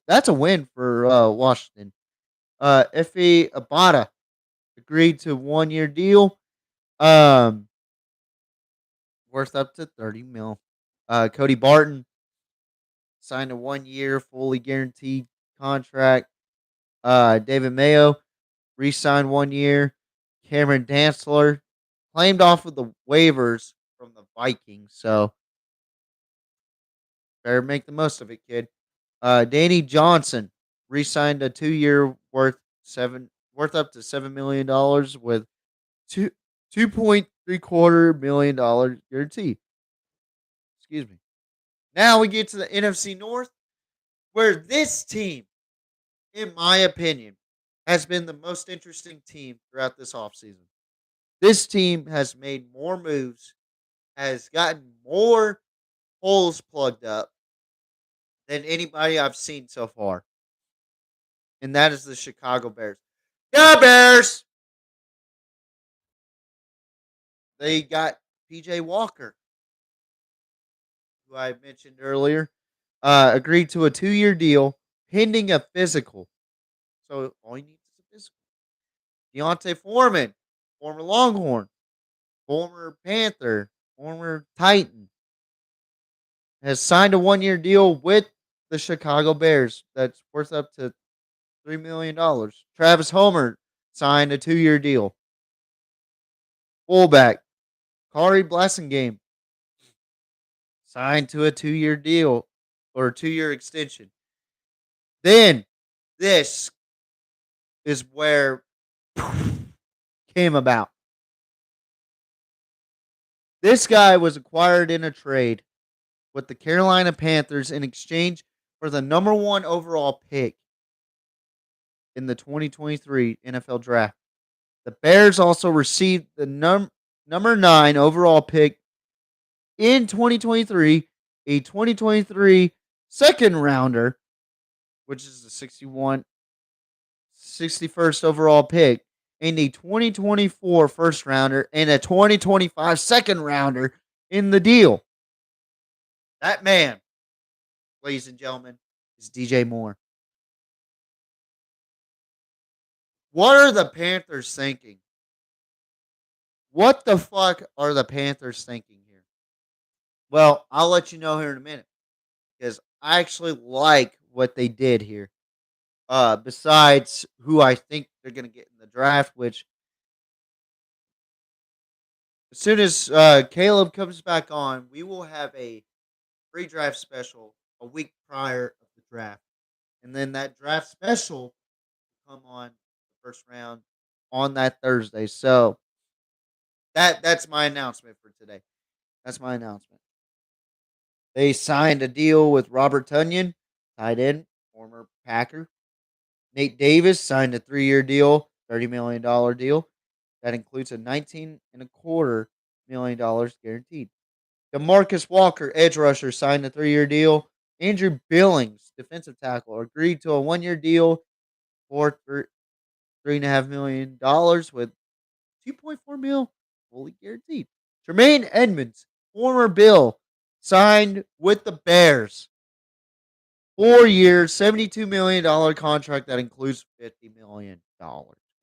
That's a win for Washington. Effie Abada agreed to 1 year deal, um, worth up to 30 mil. Cody Barton signed a 1 year fully guaranteed contract. David Mayo re-signed 1 year. Cameron Dantzler claimed off of the waivers from the Vikings, so better make the most of it, kid. Danny Johnson re-signed a 2 year worth up to $7 million with 2.75 million guarantee. Excuse me. Now we get to the NFC North, where this team, in my opinion, has been the most interesting team throughout this offseason. This team has made more moves, has gotten more holes plugged up than anybody I've seen so far. And that is the Chicago Bears. Yeah, Bears! They got PJ Walker, who I mentioned earlier, agreed to a 2 year deal pending a physical. So all you need is a physical. Deontay Foreman, former Longhorn, former Panther, former Titan, has signed a 1 year deal with the Chicago Bears that's worth up to $3 million. Travis Homer signed a 2 year deal. Fullback, Kari Blasingame signed to a 2 year deal or a 2 year extension. Then this is where came about. This guy was acquired in a trade with the Carolina Panthers in exchange for the number 1 overall pick in the 2023 NFL Draft. The Bears also received the number 9 overall pick in 2023, a 2023 second rounder, which is the 61st overall pick, and a 2024 first rounder and a 2025 second rounder in the deal. That man, ladies and gentlemen, is DJ Moore. What are the Panthers thinking? What the fuck are the Panthers thinking here? Well, I'll let you know here in a minute because I actually like what they did here. Besides who I think they're going to get in the draft, which as soon as Caleb comes back on, we will have a pre-draft special a week prior of the draft. And then that draft special will come on the first round on that Thursday. So that's my announcement for today. That's my announcement. They signed a deal with Robert Tunyon, tight end, former Packer. Nate Davis signed a 3-year deal, $30 million deal that includes a 19.25 million guaranteed. DeMarcus Walker, edge rusher, signed a 3-year deal. Andrew Billings, defensive tackle, agreed to a 1-year deal for $3.5 million with 2.4 mil fully guaranteed. Tremaine Edmonds, former Bill, signed with the Bears. 4 year, $72 million contract that includes $50 million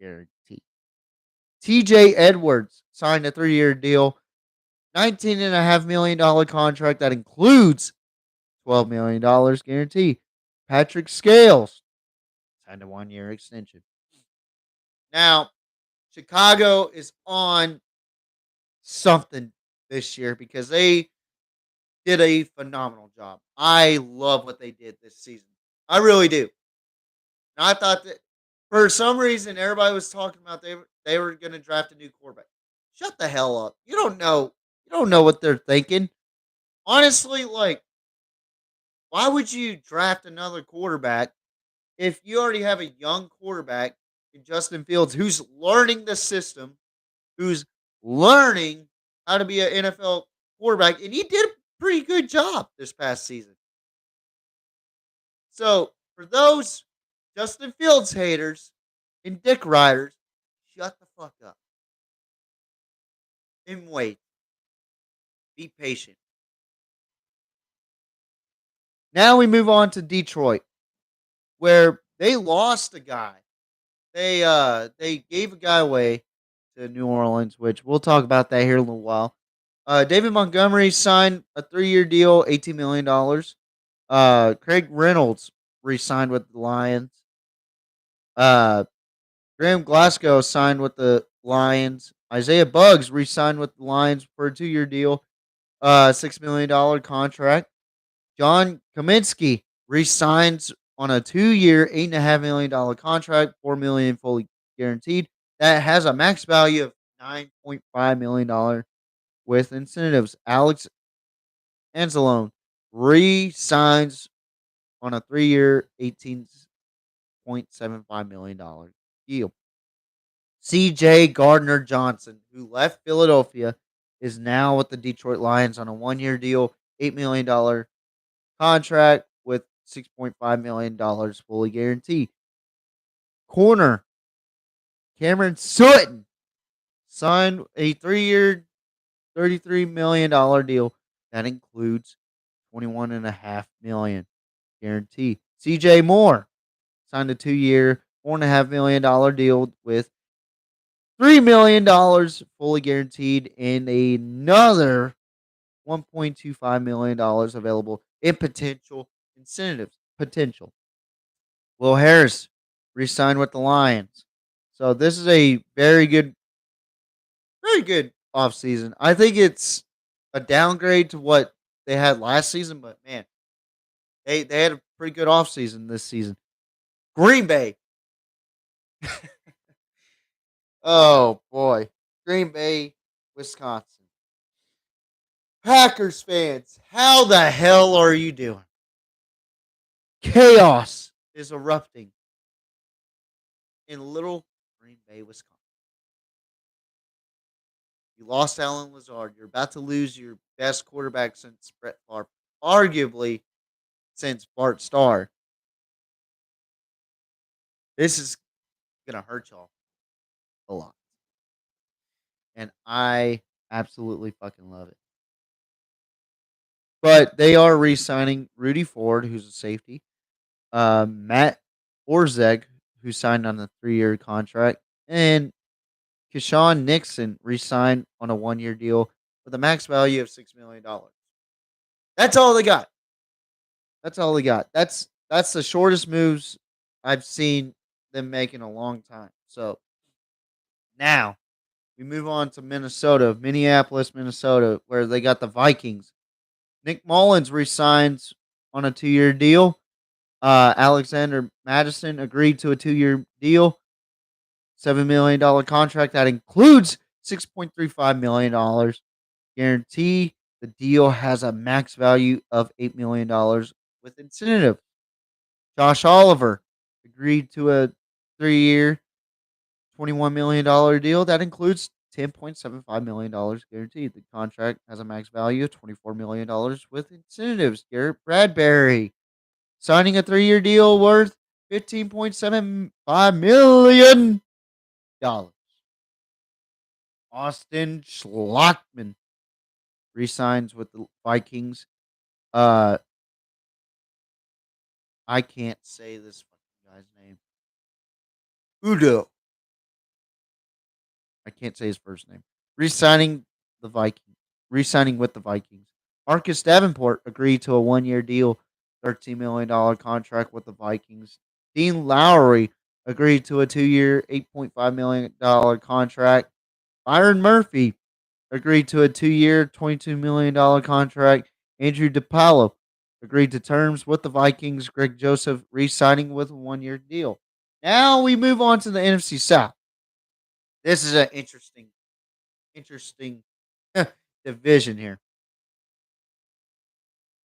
guaranteed. TJ Edwards signed a 3-year deal, $19.5 million contract that includes $12 million guarantee. Patrick Scales signed a 1-year extension. Now, Chicago is on something this year because they did a phenomenal job. I love what they did this season. I really do. And I thought that for some reason everybody was talking about they were going to draft a new quarterback. Shut the hell up. You don't know. You don't know what they're thinking. Honestly, like, why would you draft another quarterback if you already have a young quarterback in Justin Fields who's learning the system, who's learning how to be an NFL quarterback, and he did a pretty good job this past season. So, for those Justin Fields haters and dick riders, shut the fuck up and wait. Be patient. Now we move on to Detroit, where they lost a guy. They gave a guy away to New Orleans, which we'll talk about that here in a little while. David Montgomery signed a 3-year deal, $18 million. Craig Reynolds re-signed with the Lions. Uh, Graham Glasgow signed with the Lions. Isaiah Buggs re-signed with the Lions for a 2-year deal, $6 million contract. John Kaminsky re-signs on a 2-year, $8.5 million contract, $4 million fully guaranteed. That has a max value of $9.5 million with incentives. Alex Anzalone re-signs on a 3-year, $18.75 million deal. C.J. Gardner Johnson, who left Philadelphia, is now with the Detroit Lions on a 1-year deal, $8 million contract with $6.5 million fully guaranteed. Corner Cameron Sutton signed a 3-year, $33 million deal that includes $21.5 million guarantee. CJ Moore signed a 2-year, $4.5 million deal with $3 million fully guaranteed and another $1.25 million available in potential incentives. Potential. Will Harris re-signed with the Lions. So this is a very good offseason. I think it's a downgrade to what they had last season, but man, they had a pretty good offseason this season. Green Bay. Oh boy. Green Bay, Wisconsin. Packers fans, how the hell are you doing? Chaos is erupting in little Green Bay, Wisconsin. You lost Alan Lazard. You're about to lose your best quarterback since Brett Favre, arguably since Bart Starr. This is gonna hurt y'all a lot, and I absolutely fucking love it. But they are re-signing Rudy Ford, who's a safety, Matt Orzeg, who signed on a 3-year contract, and Keshawn Nixon re-signed on a 1-year deal with a max value of $6 million. That's all they got. That's all they got. That's the shortest moves I've seen them make in a long time. So now we move on to Minnesota, Minneapolis, Minnesota, where they got the Vikings. Nick Mullins resigns on a 2-year deal. Alexander Madison agreed to a 2-year deal, $7 million contract that includes $6.35 million guarantee. The deal has a max value of $8 million with incentive. Josh Oliver agreed to a 3-year, $21 million deal that includes $10.75 million guaranteed. The contract has a max value of $24 million with incentives. Garrett Bradbury signing a 3-year deal worth $15.75 million. Austin Schlockman resigns with the Vikings. Uh, I can't say this fucking guy's name. Udo. I can't say his first name. Resigning the Vikings. Resigning with the Vikings. Marcus Davenport agreed to a 1-year deal, $13 million contract with the Vikings. Dean Lowry agreed to a 2-year, $8.5 million contract. Byron Murphy agreed to a 2-year, $22 million contract. Andrew DePaulo agreed to terms with the Vikings. Greg Joseph re-signing with a 1-year deal. Now we move on to the NFC South. This is an interesting division here,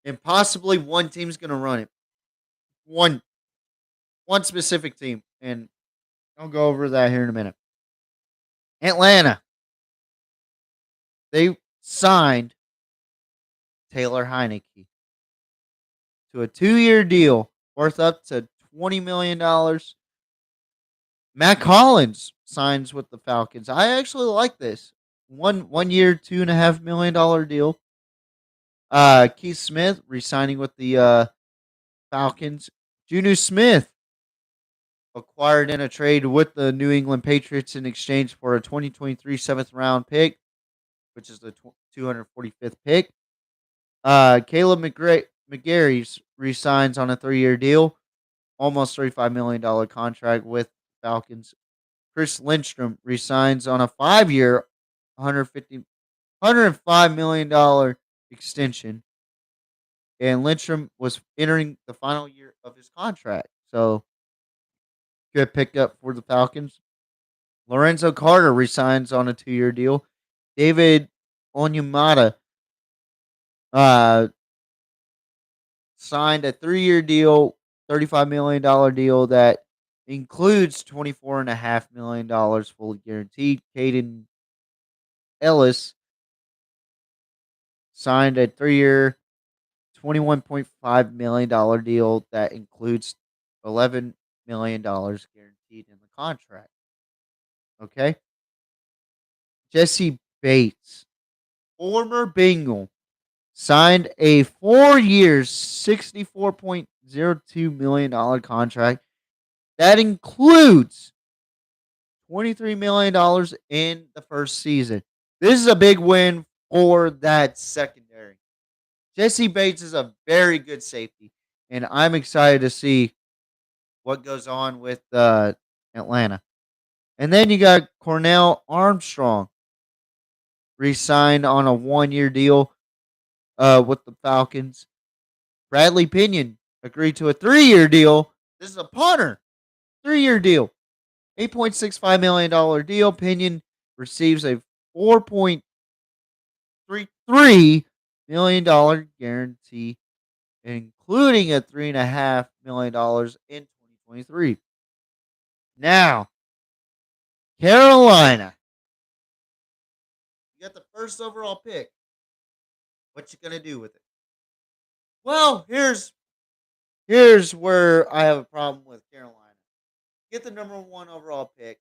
and possibly one team's going to run it. One one specific team, and I'll go over that here in a minute. Atlanta, they signed Taylor Heineke to a 2-year deal worth up to $20 million. Matt Collins signs with the Falcons. I actually like this. One year, $2.5 million deal. Keith Smith resigning with the Falcons. Juju Smith acquired in a trade with the New England Patriots in exchange for a 2023 seventh round pick, which is the 245th pick. Caleb McGarry resigns on a 3-year deal, almost $35 million contract with Falcons. Chris Lindstrom resigns on a 5-year, $105 million extension. And Lindstrom was entering the final year of his contract. So, good pickup for the Falcons. Lorenzo Carter resigns on a 2-year deal. David Onyemata uh, signed a 3-year deal, $35 million deal that includes $24.5 million fully guaranteed. Caden Ellis signed a 3-year, $21.5 million deal that includes $11 million guaranteed in the contract. Okay. Jesse Bates, former Bengal, signed a 4-year, $64.02 million contract that includes $23 million in the first season. This is a big win for that secondary. Jesse Bates is a very good safety, and I'm excited to see what goes on with Atlanta. And then you got Cornell Armstrong re-signed on a 1-year deal with the Falcons. Bradley Pinion agreed to a 3-year deal. This is a punter. 3-year deal. $8.65 million deal. Pinion receives a $4.33 million guarantee, including a $3.5 million in 2023. Now, Carolina. You got the first overall pick. What you gonna do with it? Well, here's where I have a problem with Carolina. Get the number one overall pick.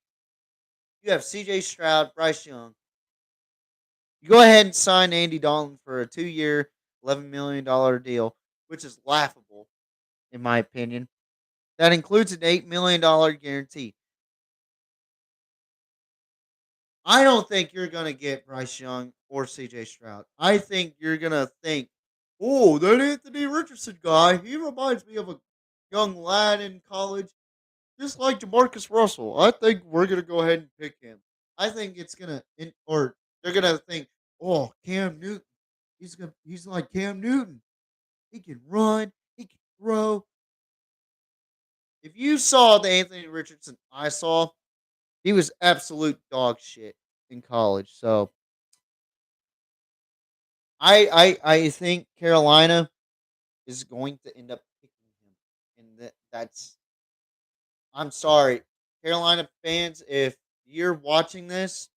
You have C.J. Stroud, Bryce Young. You go ahead and sign Andy Dalton for a 2-year, $11 million deal, which is laughable, in my opinion. That includes an $8 million guarantee. I don't think you're going to get Bryce Young or CJ Stroud. I think you're going to think, oh, that Anthony Richardson guy, he reminds me of a young lad in college, just like Jamarcus Russell. I think we're going to go ahead and pick him. I think it's going to, or they're going to think, oh, Cam Newton. He's like Cam Newton. He can run, he can throw. If you saw the Anthony Richardson I saw, he was absolute dog shit in college. So I think Carolina is going to end up picking him, and that's I'm sorry, Carolina fans. If you're watching this,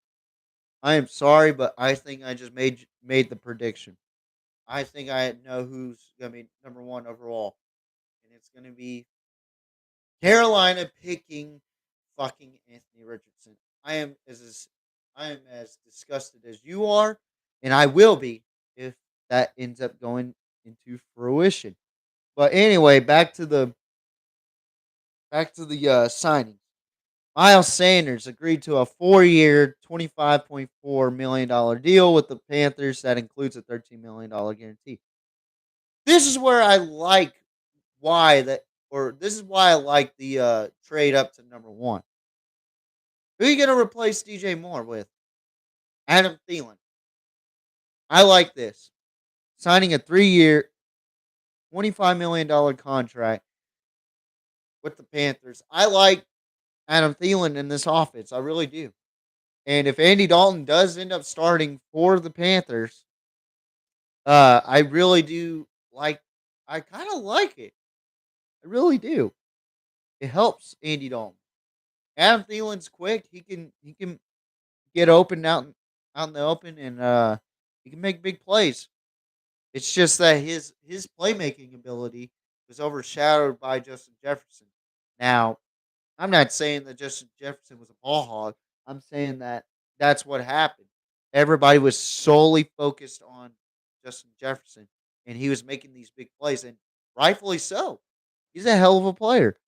I am sorry, but I think I just made the prediction. I think I know who's gonna be number one overall, and it's gonna be Carolina picking fucking Anthony Richardson. I am as disgusted as you are, and I will be if that ends up going into fruition. But anyway, back to the signing. Miles Sanders agreed to a 4-year, $25.4 million deal with the Panthers that includes a $13 million guarantee. This is where I like why that, or this is why I like the trade up to number one. Who are you going to replace DJ Moore with? Adam Thielen. I like this. Signing a 3-year, $25 million contract with the Panthers. I like Adam Thielen in this offense. I really do. And if Andy Dalton does end up starting for the Panthers, I really do like. I kind of like it. I really do. It helps Andy Dalton. Adam Thielen's quick. He can get open out in the open, and he can make big plays. It's just that his playmaking ability was overshadowed by Justin Jefferson. Now, I'm not saying that Justin Jefferson was a ball hog. I'm saying that that's what happened. Everybody was solely focused on Justin Jefferson, and he was making these big plays, and rightfully so. He's a hell of a player.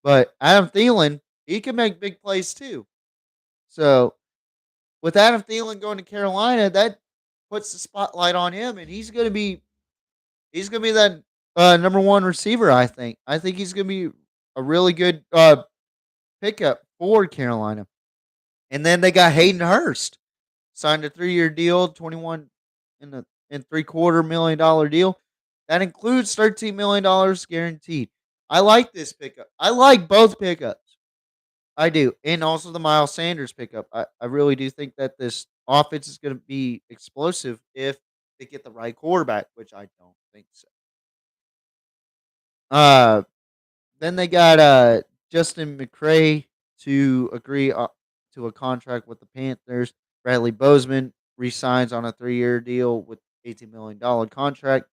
But Adam Thielen, he can make big plays too. So with Adam Thielen going to Carolina, that puts the spotlight on him, and he's gonna be that number one receiver. I think he's gonna be a really good pickup for Carolina. And then they got Hayden Hurst, signed a 3-year deal, 21 and $750,000 deal. That includes $13 million guaranteed. I like this pickup. I like both pickups. I do. And also the Miles Sanders pickup. I really do think that this offense is going to be explosive if they get the right quarterback, which I don't think so. Uh, then they got Justin McCray to agree to a contract with the Panthers. Bradley Bozeman resigns on a 3-year deal with $18 million contract.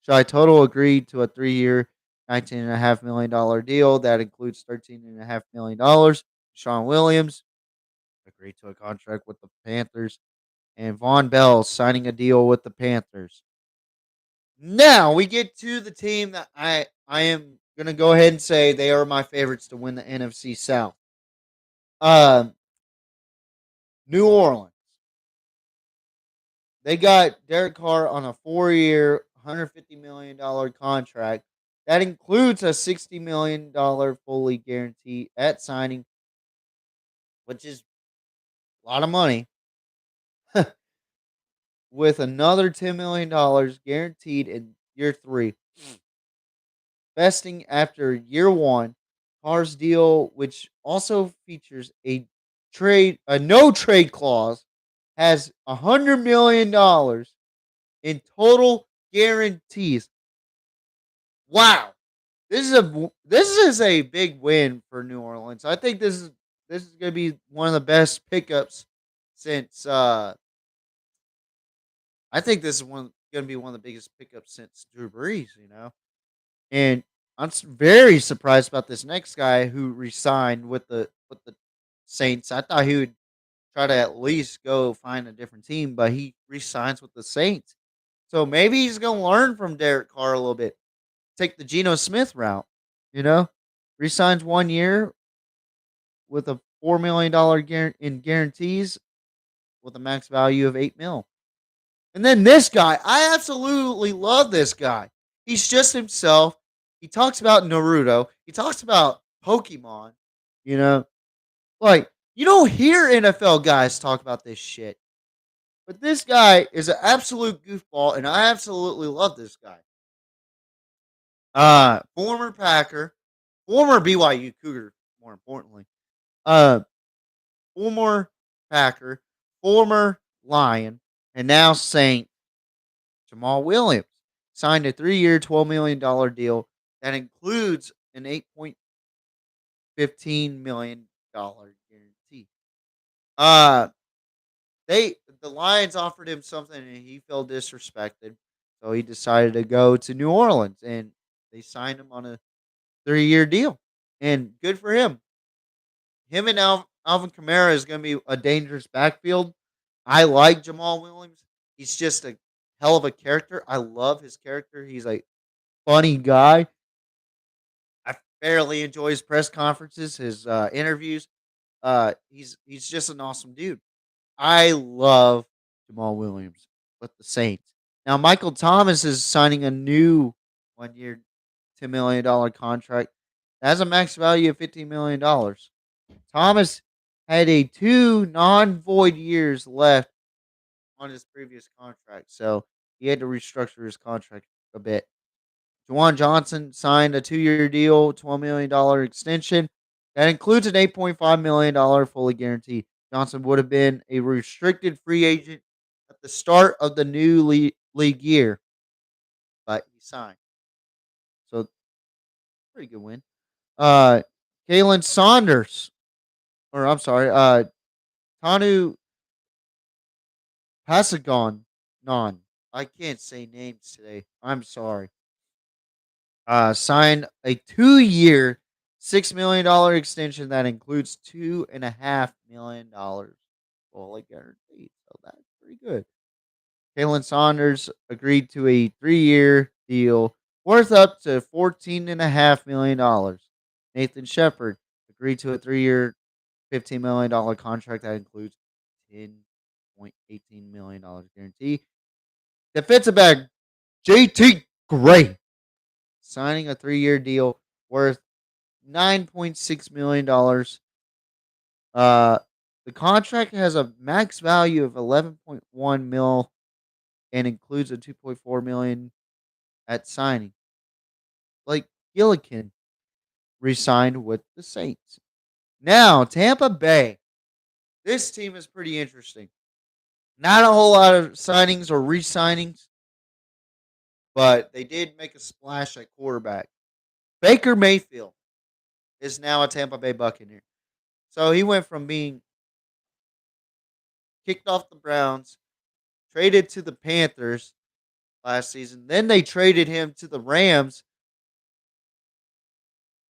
Shy Total agreed to a 3-year, $19.5 million deal that includes $13.5 million. Sean Williams agreed to a contract with the Panthers, and Von Bell signing a deal with the Panthers. Now we get to the team that I am gonna go ahead and say they are my favorites to win the NFC South. Um, New Orleans. They got Derek Carr on a 4-year, $150 million contract. That includes a $60 million fully guarantee at signing, which is a lot of money, with another $10 million guaranteed in year three. Vesting after year one, Carr's deal, which also features a no trade clause, has $100 million in total guarantees. Wow, this is a big win for New Orleans. I think this is going to be one of the best pickups since. I think this is going to be one of the biggest pickups since Drew Brees. And I'm very surprised about this next guy who resigned with the Saints. I thought he would try to at least go find a different team, but he resigns with the Saints. So maybe he's going to learn from Derek Carr a little bit. Take the Geno Smith route, you know? Resigns 1 year with a $4 million in guarantees with a max value of 8 mil. And then this guy, I absolutely love this guy. He's just himself. He talks about Naruto. He talks about Pokemon. You know, like you don't hear NFL guys talk about this shit. But this guy is an absolute goofball, and I absolutely love this guy. Former Packer. former BYU Cougar, more importantly. Uh, Former Packer, former Lion, and now Saint Jamal Williams signed a 3-year, $12 million deal that includes an $8.15 million guarantee. Uh, the Lions offered him something and he felt disrespected, so he decided to go to New Orleans and they signed him on a 3-year deal. And good for him. Him and Alvin Kamara is going to be a dangerous backfield. I like Jamal Williams. He's just a hell of a character. I love his character. He's a funny guy. I fairly enjoy his press conferences, his interviews. He's just an awesome dude. I love Jamal Williams with the Saints. Now Michael Thomas is signing a new 1-year, $10 million contract. That has a max value of $15 million. Thomas had a 2 non-void years left on his previous contract, so he had to restructure his contract a bit. Juwan Johnson signed a 2-year deal, $12 million extension that includes an $8.5 million fully guaranteed. Johnson would have been a restricted free agent at the start of the new league year, but he signed. So pretty good win. Uh, Kalen Saunders, or I'm sorry, Tanu Pasagon, non. I can't say names today. I'm sorry. Signed a 2-year, $6 million extension that includes $2.5 million fully guaranteed. So that's pretty good. Kalen Saunders agreed to a 3-year deal worth up to $14.5 million. Nathan Shepard agreed to a 3-year, $15 million contract that includes $10.18 million guarantee. Defensive back JT Gray signing a 3-year deal worth $9.6 million. Uh, the contract has a max value of 11.1 mil and includes a 2.4 million at signing. Blake Gillikin re-signed with the Saints. Now Tampa Bay. This team is pretty interesting. Not a whole lot of signings or re-signings, but they did make a splash at quarterback. Baker Mayfield is now a Tampa Bay Buccaneer. So he went from being kicked off the Browns, traded to the Panthers last season. Then they traded him to the Rams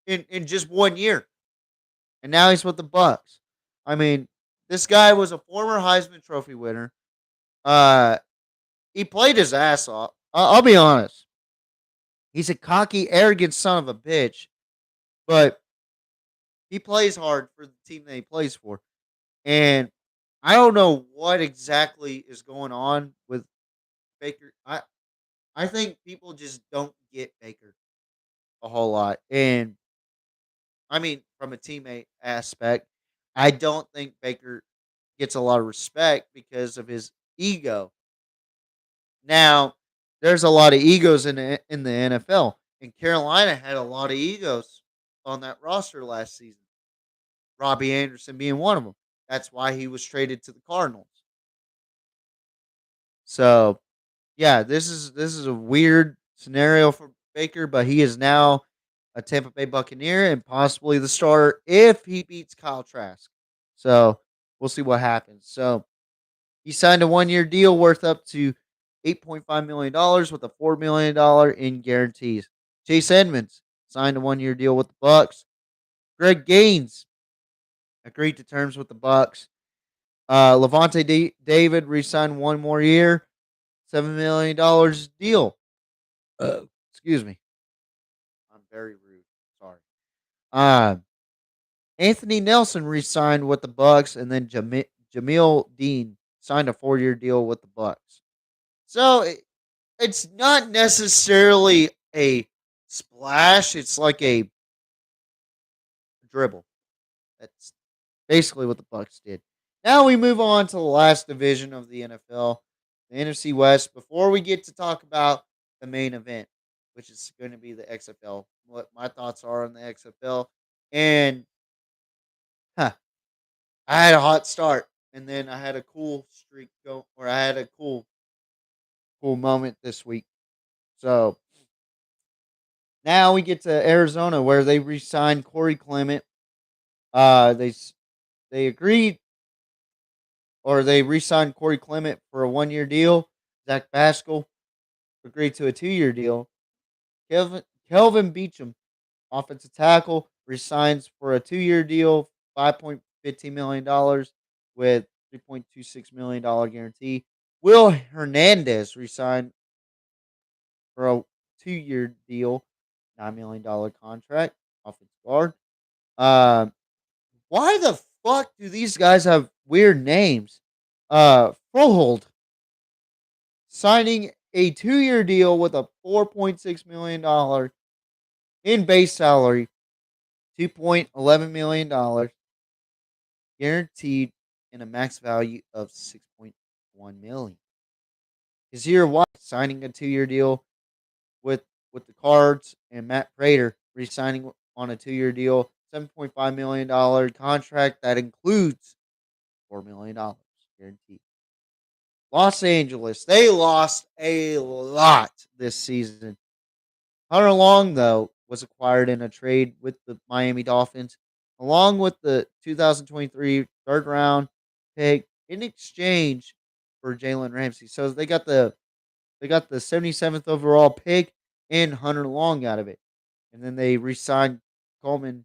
in just 1 year. And now he's with the Bucks. I mean, this guy was a former Heisman Trophy winner. Uh, he played his ass off. I'll be honest. He's a cocky, arrogant son of a bitch, but he plays hard for the team that he plays for. And I don't know what exactly is going on with Baker. I think people just don't get Baker a whole lot. And I mean, from a teammate aspect, I don't think Baker gets a lot of respect because of his ego. Now, there's a lot of egos in the NFL, and Carolina had a lot of egos on that roster last season. Robbie Anderson being one of them. That's why he was traded to the Cardinals. So, yeah, this is a weird scenario for Baker, but he is now a Tampa Bay Buccaneer and possibly the starter if he beats Kyle Trask. So we'll see what happens. So he signed a 1-year deal worth up to $8.5 million with a $4 million in guarantees. Chase Edmonds signed a 1-year deal with the Bucks. Greg Gaines agreed to terms with the Bucks. Levante David re-signed 1 more year, $7 million deal. Excuse me. I'm very rude. Sorry. Uh, Anthony Nelson re-signed with the Bucks, and then Jamil Dean signed a 4-year deal with the Bucks. So it's not necessarily a splash. It's like a dribble. That's basically what the Bucks did. Now we move on to the last division of the NFL, the NFC West. Before we get to talk about the main event, which is going to be the XFL. What my thoughts are on the XFL, and huh, I had a hot start, and then I had a cool streak go, or I had a cool moment this week. So now we get to Arizona where they re-signed Corey Clement. They agreed, or they re-signed Corey Clement for a 1 year deal. Zach Pascal agreed to a 2 year deal. Kelvin Beachum, offensive tackle, resigns for a 2 year deal, $5.15 million with $3.26 million guarantee. Will Hernandez resigned for a 2 year deal, $9 million contract, offensive guard. Um, why the fuck do these guys have weird names? Frohold signing a 2 year deal with a $4.6 million in base salary, $2.11 million guaranteed, and a max value of 6.1 million. Kazir White signing a 2 year deal with with the Cards, and Matt Prater re-signing on a 2 year deal, $7.5 million contract that includes $4 million guaranteed. Los Angeles, they lost a lot this season. Hunter Long, though, was acquired in a trade with the Miami Dolphins, along with the 2023 third round pick in exchange for Jalen Ramsey. So they got the 77th overall pick and Hunter Long out of it. And then they re-signed Coleman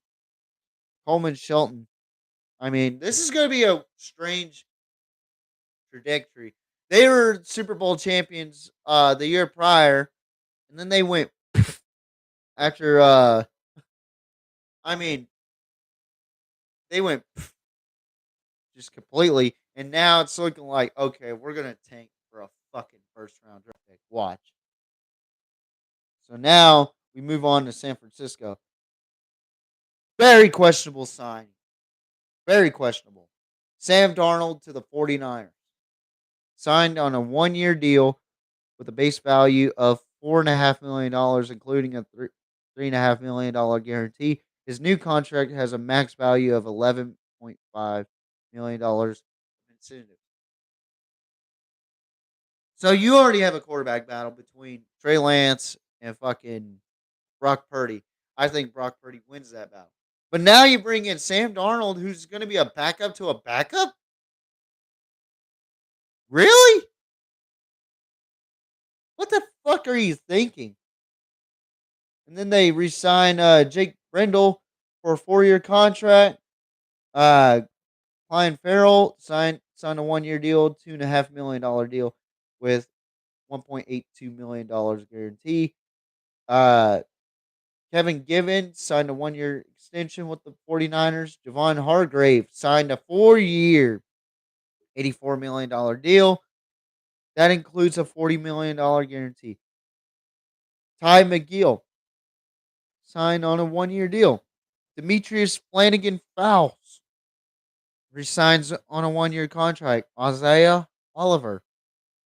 Shelton. I mean, this is going to be a strange trajectory. They were Super Bowl champions the year prior, and then they went after I mean, they went just completely, and now it's looking like, okay, we're gonna tank for a fucking first round draft pick. Watch. So now we move on to San Francisco. Very questionable signing. Very questionable. Sam Darnold to the 49ers. Signed on a 1 year deal with a base value of $4.5 million, including a $3.5 million guarantee. His new contract has a max value of $11.5 million incentive. So you already have a quarterback battle between Trey Lance and fucking Brock Purdy. I think Brock Purdy wins that battle. But now you bring in Sam Darnold, who's going to be a backup to a backup? Really? What the fuck are you thinking? And then they re-sign Jake Brendel for a 4 year contract. Uh, Klein Farrell signed a 1 year deal, $2.5 million deal with $1.82 million guarantee. Uh, Kevin Given signed a 1 year extension with the 49ers. Javon Hargrave signed a 4 year, $84 million deal. That includes a $40 million guarantee. Ty McGill signed on a 1 year deal. Demetrius Flanagan Fowles resigns on a 1 year contract. Isaiah Oliver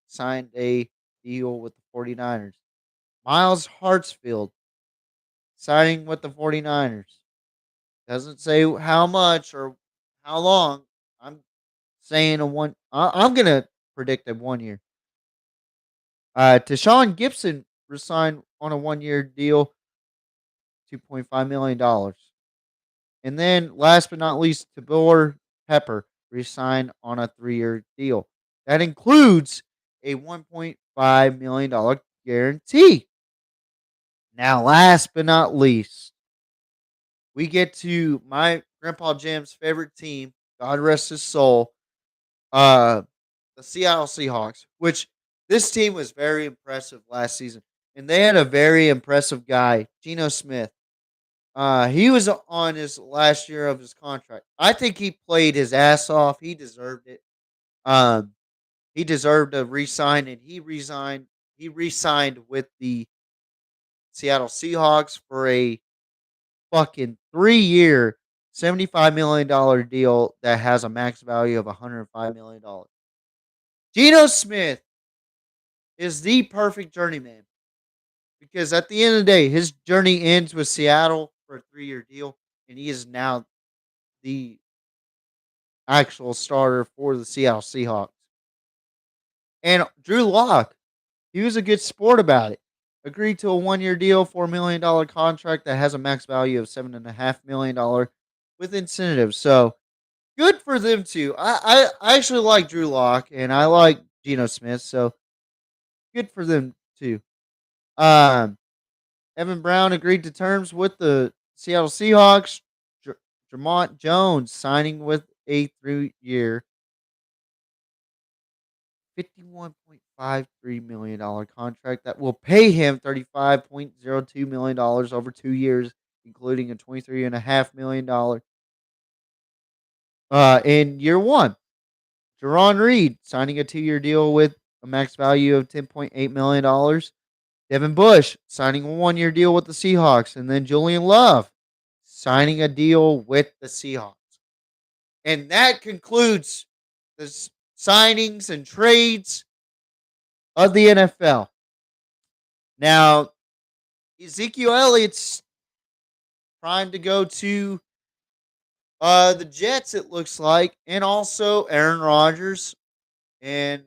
signed a deal with the 49ers. Miles Hartsfield signing with the 49ers. Doesn't say how much or how long. I'm saying a one. I'm going to predict a 1 year. Tashawn Gibson resigned on a 1 year deal, $2.5 million. And then, last but not least, Tabor Pepper resigned on a 3 year deal. That includes a $1.5 million guarantee. Now, last but not least, we get to my Grandpa Jim's favorite team, God rest his soul, uh, the Seattle Seahawks, which this team was very impressive last season. And they had a very impressive guy, Geno Smith. He was on his last year of his contract. I think he played his ass off. He deserved it. Um, he deserved to resign, and he resigned. He re-signed with the Seattle Seahawks for a fucking 3 year, $75 million deal that has a max value of $105 million. Geno Smith is the perfect journeyman because at the end of the day, his journey ends with Seattle for a 3-year deal, and he is now the actual starter for the Seattle Seahawks. And Drew Lock, he was a good sport about it. Agreed to a 1-year deal, $4 million contract that has a max value of $7.5 million with incentives. So good for them too. I actually like Drew Lock and I like Geno Smith. So good for them too. Um, Evan Brown agreed to terms with the Seattle Seahawks. Jamont Jones signing with a 3-year, $51.53 million contract that will pay him $35.02 million over 2 years, including a $23.5 million in year one. Jerron Reed signing a 2-year deal with a max value of $10.8 million. Devin Bush signing a 1-year deal with the Seahawks, and then Julian Love signing a deal with the Seahawks. And that concludes the signings and trades of the NFL. Now, Ezekiel Elliott's trying to go to the Jets, it looks like, and also Aaron Rodgers. And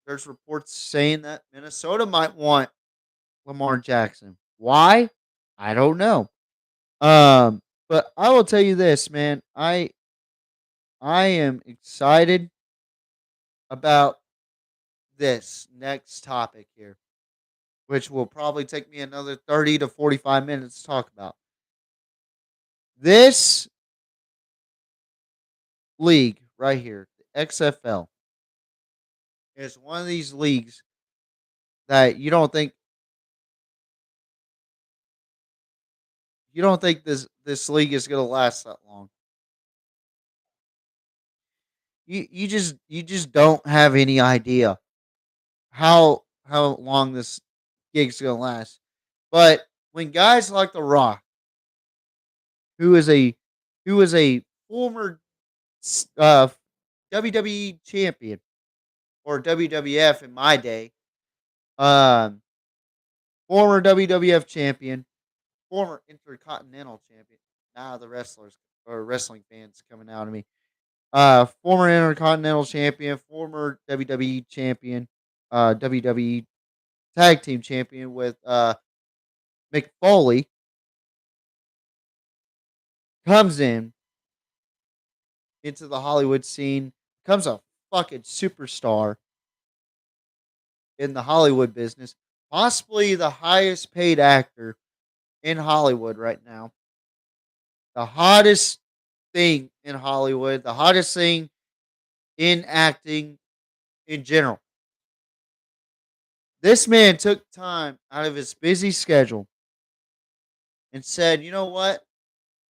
there's reports saying that Minnesota might want Lamar Jackson. Why? I don't know. But I will tell you this, man. I am excited about this next topic here, which will probably take me another 30 to 45 minutes to talk about. This league right here, the XFL, is one of these leagues that you don't think this league is going to last that long. You just don't have any idea how long this gig's going to last. But when guys like The Rock, who is a former uh, WWE champion or WWF in my day, um, former WWF champion, former Intercontinental champion. Now the wrestlers or wrestling fans coming out of me. Former Intercontinental champion, former WWE champion, WWE tag team champion with Mick Foley comes into the Hollywood scene, becomes a fucking superstar in the Hollywood business, possibly the highest paid actor in Hollywood right now. The hottest thing in Hollywood, the hottest thing in acting in general. This man took time out of his busy schedule and said, you know what?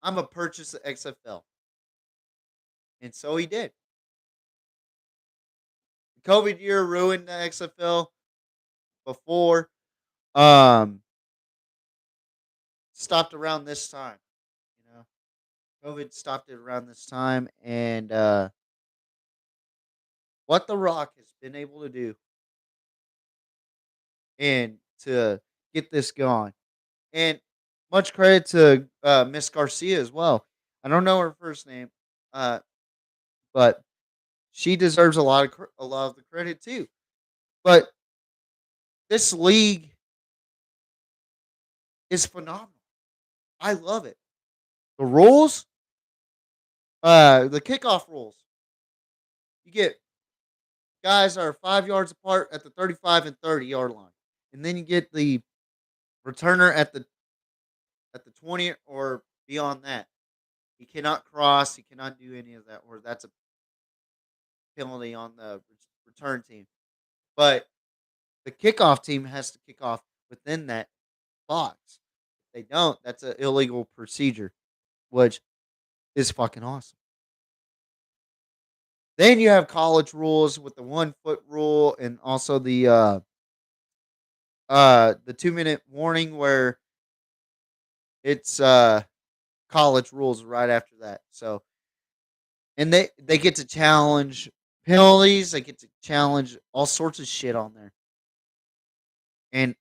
I'm going to purchase the XFL. And so he did. The COVID year ruined the XFL before. Stopped around this time. You know, COVID stopped it around this time. And what The Rock has been able to do and to get this going. And much credit to Miss Garcia as well. I don't know her first name, uh, but she deserves a lot of the credit too. But this league is phenomenal. I love it. The rules, the kickoff rules. You get guys that are 5 yards apart at the 35 and 30 yard line, and then you get the returner at the 20 or beyond that. He cannot cross. He cannot do any of that, or that's a penalty on the return team. But the kickoff team has to kick off within that box. If they don't, that's an illegal procedure, which is fucking awesome. Then you have college rules with the 1 foot rule and also the 2 minute warning where it's college rules right after that. So and they get to challenge penalties, they get to challenge all sorts of shit on there. And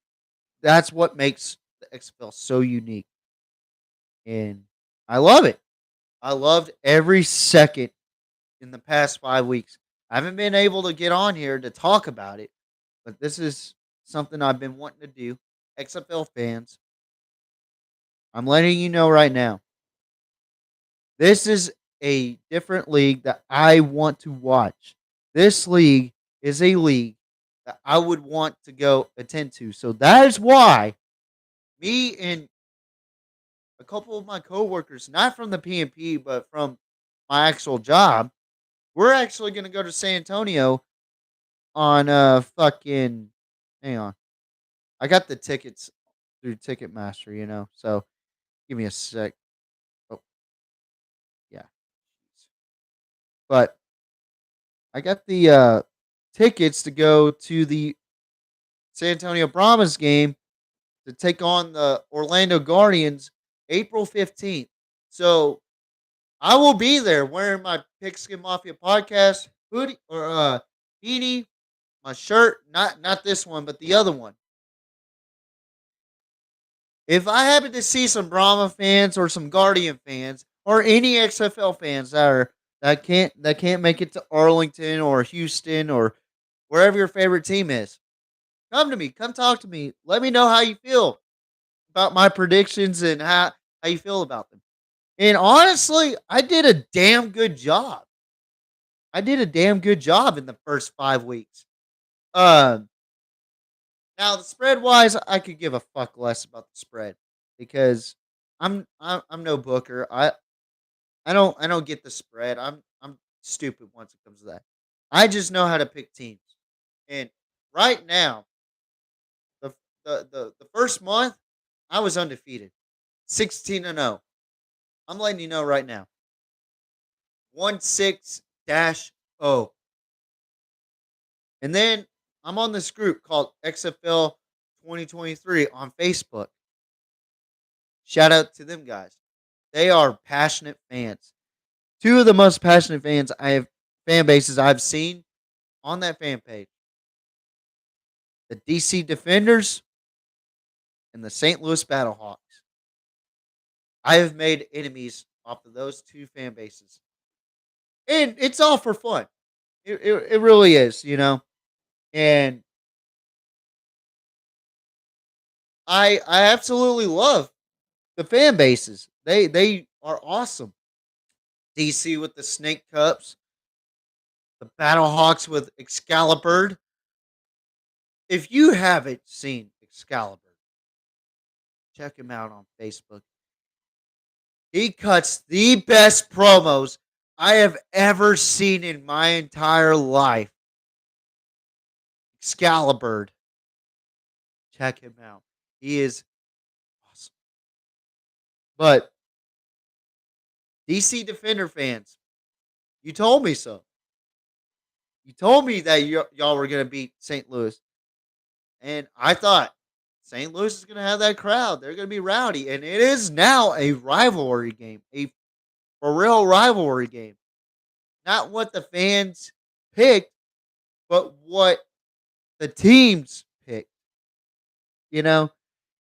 That's what makes the XFL so unique, and I love it. I loved every second in the past 5 weeks. I haven't been able to get on here to talk about it, but this is something I've been wanting to do. XFL fans, I'm letting you know right now. This is a different league that I want to watch. This league is a league that I would want to go attend to. So that is why me and a couple of my coworkers, not from the PMP, but from my actual job, we're actually going to go to San Antonio on fucking hang on. I got the tickets through Ticketmaster, So give me a sec. Oh, yeah. But I got the tickets to go to the San Antonio Brahmas game to take on the Orlando Guardians April 15th. So I will be there wearing my Pigskin Mafia podcast hoodie or beanie, my shirt, not this one, but the other one. If I happen to see some Brahma fans or some Guardian fans or any XFL fans that can't make it to Arlington or Houston or wherever your favorite team is, come to me, come talk to me. Let me know how you feel about my predictions and how you feel about them. And honestly, I did a damn good job. I did a damn good job in the first 5 weeks. Um, Now the spread wise, I could give a fuck less about the spread because I'm no booker. I don't get the spread. I'm stupid once it comes to that. I just know how to pick teams. And right now, the the first month, I was undefeated, 16-0. I'm letting you know right now, 16-0. And then I'm on this group called XFL 2023 on Facebook. Shout out to them guys. They are passionate fans. Two of the most passionate fan bases I've seen on that fan page. The DC Defenders and the St. Louis Battlehawks. I have made enemies off of those two fan bases. And it's all for fun. It really is. And I absolutely love the fan bases. They are awesome. DC with the Snake Cups, the Battlehawks with Excalibur. If you haven't seen Excalibur, check him out on Facebook. He cuts the best promos I have ever seen in my entire life. Excalibur. Check him out. He is awesome. But DC Defender fans, you told me so. You told me that y'all were going to beat St. Louis. And I thought St. Louis is going to have that crowd. They're going to be rowdy. And it is now a rivalry game, a for real rivalry game. Not what the fans picked, but what the teams picked. You know,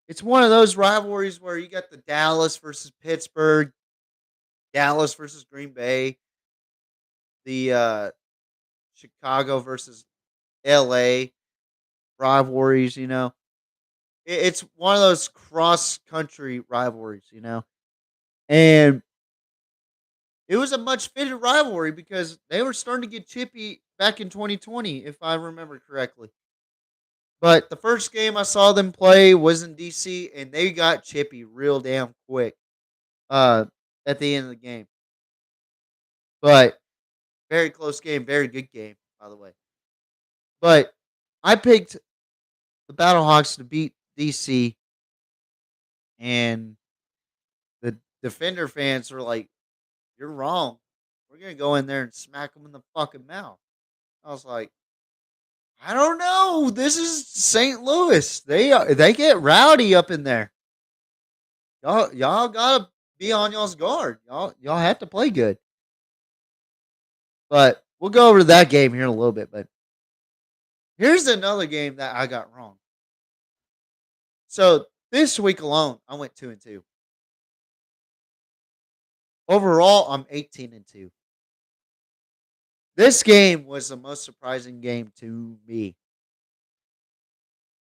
it's one of those rivalries where you got the Dallas versus Pittsburgh, Dallas versus Green Bay, the Chicago versus LA rivalries. It's one of those cross country rivalries. And it was a much fitted rivalry because they were starting to get chippy back in 2020, if I remember correctly. But the first game I saw them play was in DC, and they got chippy real damn quick uh, at the end of the game. But very close game, very good game, by the way. But I picked the Battlehawks to beat DC, and the Defender fans were like, "You're wrong. We're gonna go in there and smack them in the fucking mouth." I was like, "I don't know. This is St. Louis. They get rowdy up in there. Y'all gotta be on y'all's guard. Y'all have to play good." But we'll go over to that game here in a little bit. But here's another game that I got wrong. So this week alone, I went 2-2. Overall, I'm 18-2. This game was the most surprising game to me.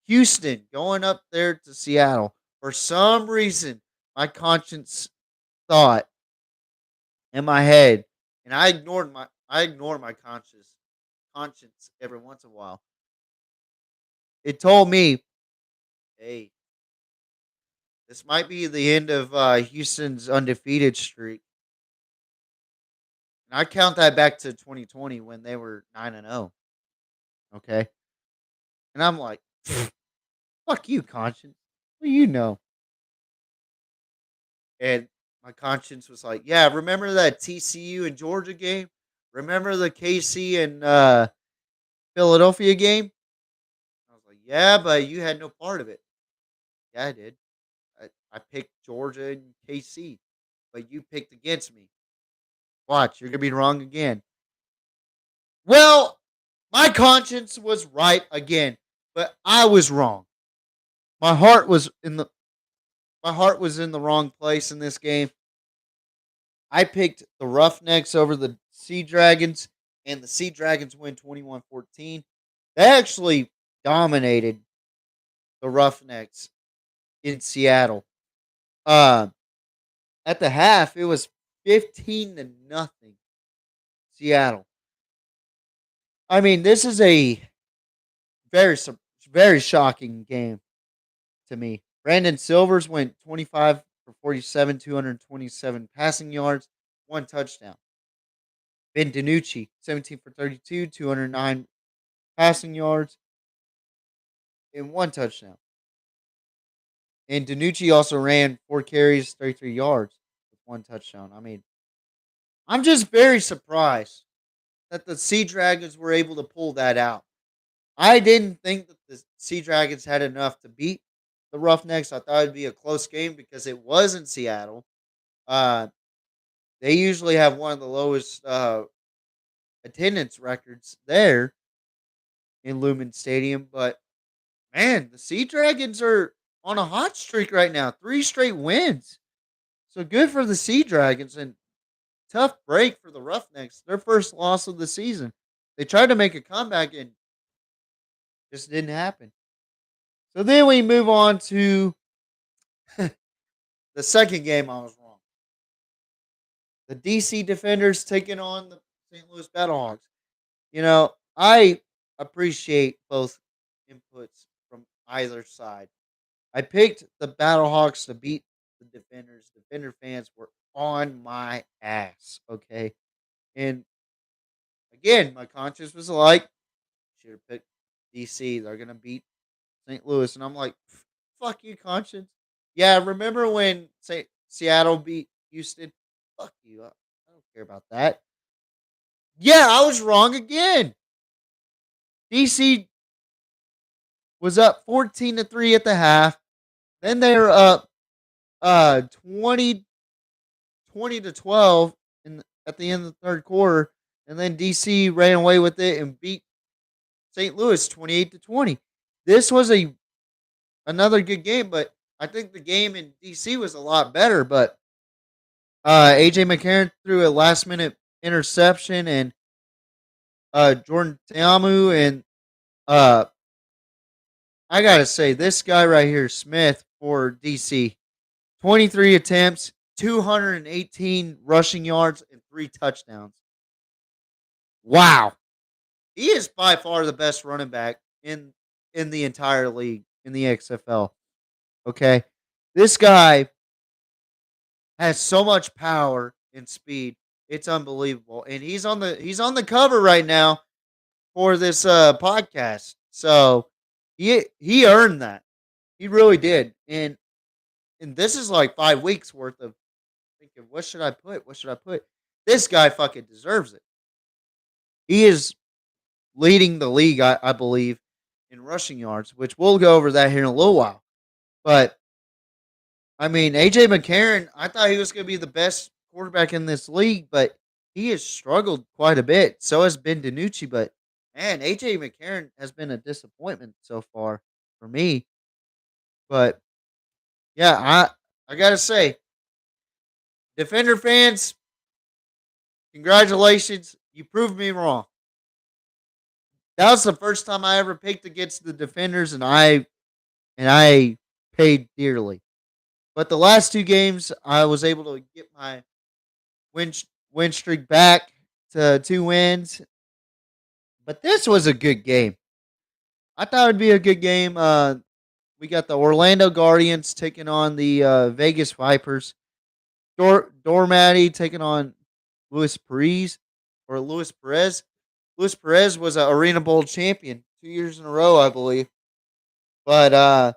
Houston going up there to Seattle. For some reason, my conscience thought in my head, and I ignore my conscience every once in a while. It told me, hey, this might be the end of Houston's undefeated streak. And I count that back to 2020 when they were 9-0. Okay. And I'm like, fuck you, conscience. What do you know? And my conscience was like, yeah, remember that TCU and Georgia game? Remember the KC and Philadelphia game? I was like, yeah, but you had no part of it. Yeah, I did. I picked Georgia and KC, but you picked against me. Watch, you're gonna be wrong again. Well, my conscience was right again, but I was wrong. My heart was in the my heart was in the wrong place in this game. I picked the Roughnecks over the Sea Dragons, and the Sea Dragons win 21-14. They actually dominated the Roughnecks in Seattle. Uh, at the half, it was 15-0 Seattle. I mean, this is a very very shocking game to me. Brandon Silvers went 25 for 47, 227 passing yards, one touchdown. Ben DiNucci, 17 for 32, 209 passing yards, and one touchdown. And DiNucci also ran 4 carries, 33 yards with one touchdown. I mean, I'm just very surprised that the Sea Dragons were able to pull that out. I didn't think that the Sea Dragons had enough to beat the Roughnecks. I thought it'd be a close game because it was in Seattle. Uh, they usually have one of the lowest attendance records there in Lumen Stadium, but man, the Sea Dragons are on a hot streak right now. 3 straight wins. So good for the Sea Dragons and tough break for the Roughnecks. Their first loss of the season. They tried to make a comeback and just didn't happen. So then we move on to the second game. I was wrong. The DC Defenders taking on the St. Louis Battlehawks. You know, I appreciate both inputs from either side. I picked the Battlehawks to beat the Defenders. Defender fans were on my ass. Okay. And again, my conscience was like, should have picked DC. They're going to beat St. Louis. And I'm like, fuck you, conscience. Yeah, remember when Seattle beat Houston? Fuck you. I don't care about that. Yeah, I was wrong again. DC was up 14-3 at the half. Then they were up 20-12 at the end of the third quarter. And then DC ran away with it and beat St. Louis 28-20. This was another good game, but I think the game in DC was a lot better. But AJ McCarron threw a last minute interception, and Jordan Teamu, and I gotta say, this guy right here, Smith for DC, 23 attempts, 218 rushing yards, and 3 touchdowns. Wow. He is by far the best running back in the entire league in the XFL. Okay. This guy has so much power and speed. It's unbelievable. And he's on the cover right now for this podcast. So he earned that. He really did. And this is like 5 weeks worth of thinking, what should I put? What should I put? This guy fucking deserves it. He is leading the league, I believe, in rushing yards, which we'll go over that here in a little while. But I mean, AJ McCarron, I thought he was going to be the best quarterback in this league, but he has struggled quite a bit. So has Ben DiNucci, but man, AJ McCarron has been a disappointment so far for me. But yeah, I gotta say, Defender fans, congratulations. You proved me wrong. That was the first time I ever picked against the Defenders, and I paid dearly. But the last two games, I was able to get my win win streak back to 2 wins. But this was a good game. I thought it'd be a good game. We got the Orlando Guardians taking on the Vegas Vipers. Dormatty taking on Luis Perez or Luis Perez. Luis Perez was an Arena Bowl champion 2 years in a row, I believe. But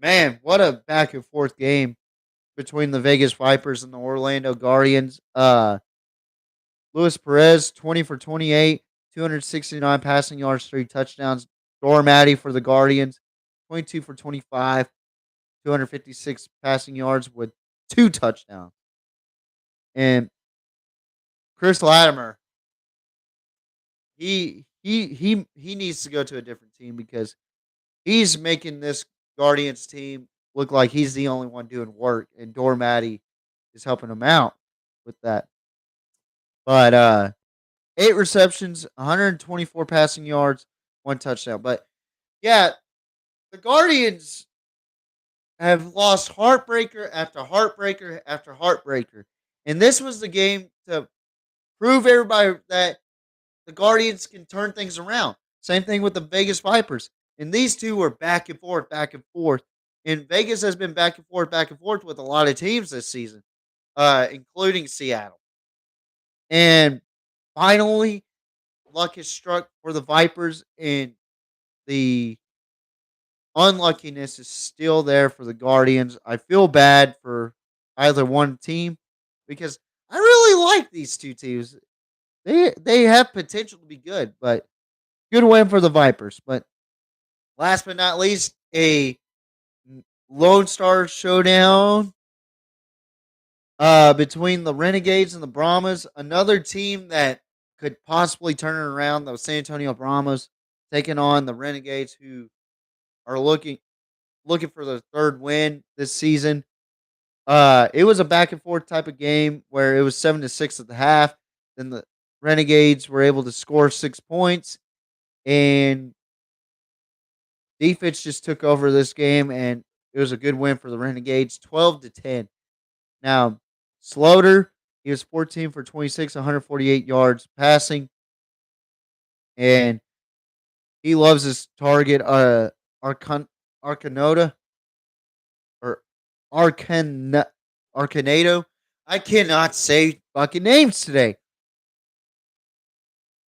man, what a back and forth game between the Vegas Vipers and the Orlando Guardians. Luis Perez, 20 for 28, 269 passing yards, 3 touchdowns. Dormatty for the Guardians, 22 for 25, 256 passing yards with 2 touchdowns. And Chris Latimer, he needs to go to a different team because he's making this Guardians team look like he's the only one doing work, and Dormatty is helping him out with that. But 8 receptions, 124 passing yards, 1 touchdown. But yeah, the Guardians have lost heartbreaker after heartbreaker after heartbreaker. And this was the game to prove everybody that the Guardians can turn things around. Same thing with the Vegas Vipers. And these two were back and forth, back and forth. And Vegas has been back and forth with a lot of teams this season, including Seattle. And finally, luck has struck for the Vipers, and the unluckiness is still there for the Guardians. I feel bad for either one team because I really like these two teams. They have potential to be good, but good win for the Vipers. But last but not least, a Lone Star showdown between the Renegades and the Brahmas. Another team that could possibly turn it around. The San Antonio Brahmas taking on the Renegades, who are looking for their third win this season. It was a back and forth type of game where it was 7-6 at the half. Then the Renegades were able to score 6 points, and defense just took over this game, and it was a good win for the Renegades, 12-10. Now, Slaughter, he was 14 for 26, 148 yards passing, and he loves his target, Arcanota or Arcanado. I cannot say fucking names today.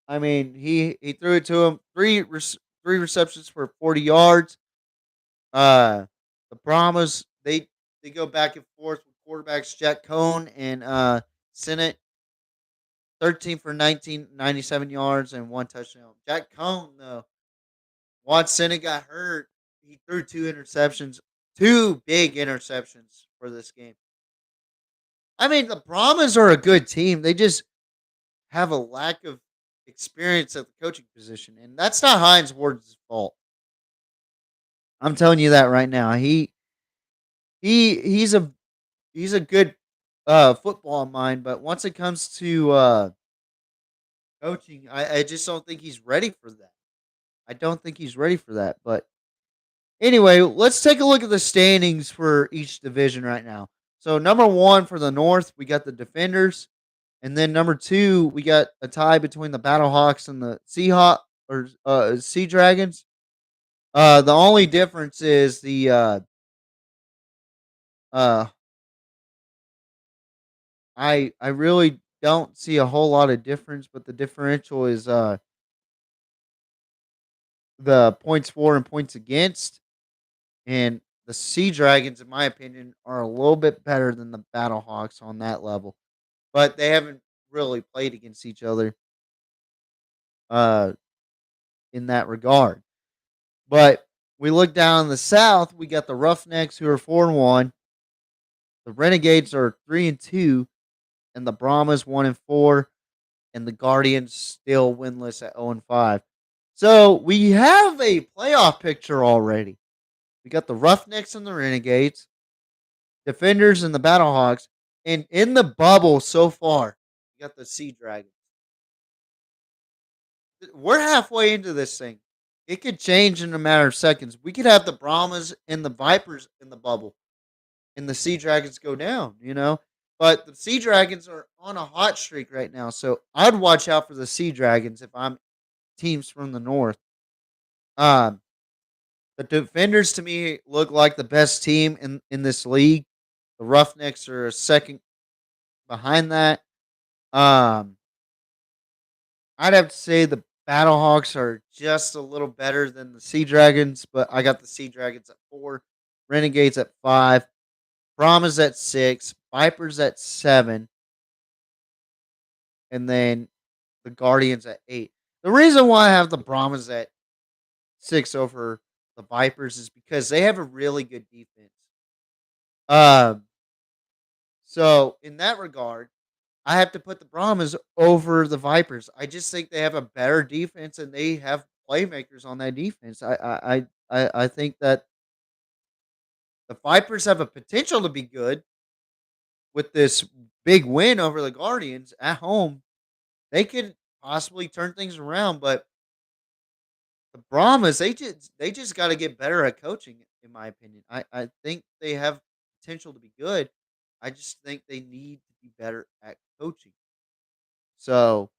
I mean, he threw it to him, three receptions for 40 yards. The Brahmas, they go back and forth with quarterbacks Jack Cohn and Senate, 13 for 19, 97 yards and 1 touchdown. Jack Cohn, though, once Senate got hurt, he threw 2 interceptions, 2 big interceptions for this game. I mean, the Brahmas are a good team. They just have a lack of experience at the coaching position, and that's not Heinz Ward's fault. I'm telling you that right now. He's a good football mind, but once it comes to coaching, I just don't think he's ready for that. I don't think he's ready for that. But anyway, let's take a look at the standings for each division right now. So number one for the North, we got the Defenders, and then number two, we got a tie between the Battlehawks and the Seahawks or Sea Dragons. The only difference is the uh, I really don't see a whole lot of difference, but the differential is the points for and points against, and the Sea Dragons, in my opinion, are a little bit better than the Battlehawks on that level, but they haven't really played against each other uh in that regard. But we look down in the South, we got the Roughnecks who are 4-1, the Renegades are 3-2, and the Brahmas 1-4, and the Guardians still winless at 0-5. So we have a playoff picture already We got the Roughnecks and the Renegades, Defenders and the Battlehawks, and in the bubble so far, you got the Sea Dragons. We're halfway into this thing. It could change in a matter of seconds. We could have the Brahmas and the Vipers in the bubble, and the Sea Dragons go down. But the Sea Dragons are on a hot streak right now, so I'd watch out for the Sea Dragons if I'm teams from the north. Um, the Defenders to me look like the best team in this league. The Roughnecks are a second behind that. Um, I'd have to say the Battlehawks are just a little better than the Sea Dragons, but I got the Sea Dragons at 4, Renegades at 5, Brahmas at 6, Vipers at 7, and then the Guardians at 8. The reason why I have the Brahmas at 6 over the Vipers is because they have a really good defense. Um, so in that regard, I have to put the Brahmas over the Vipers. I just think they have a better defense and they have playmakers on that defense. I think that the Vipers have a potential to be good with this big win over the Guardians at home. They could possibly turn things around, but the Brahmas they just got to get better at coaching, in my opinion. I think they have potential to be good. I just think they need to be better at coaching. So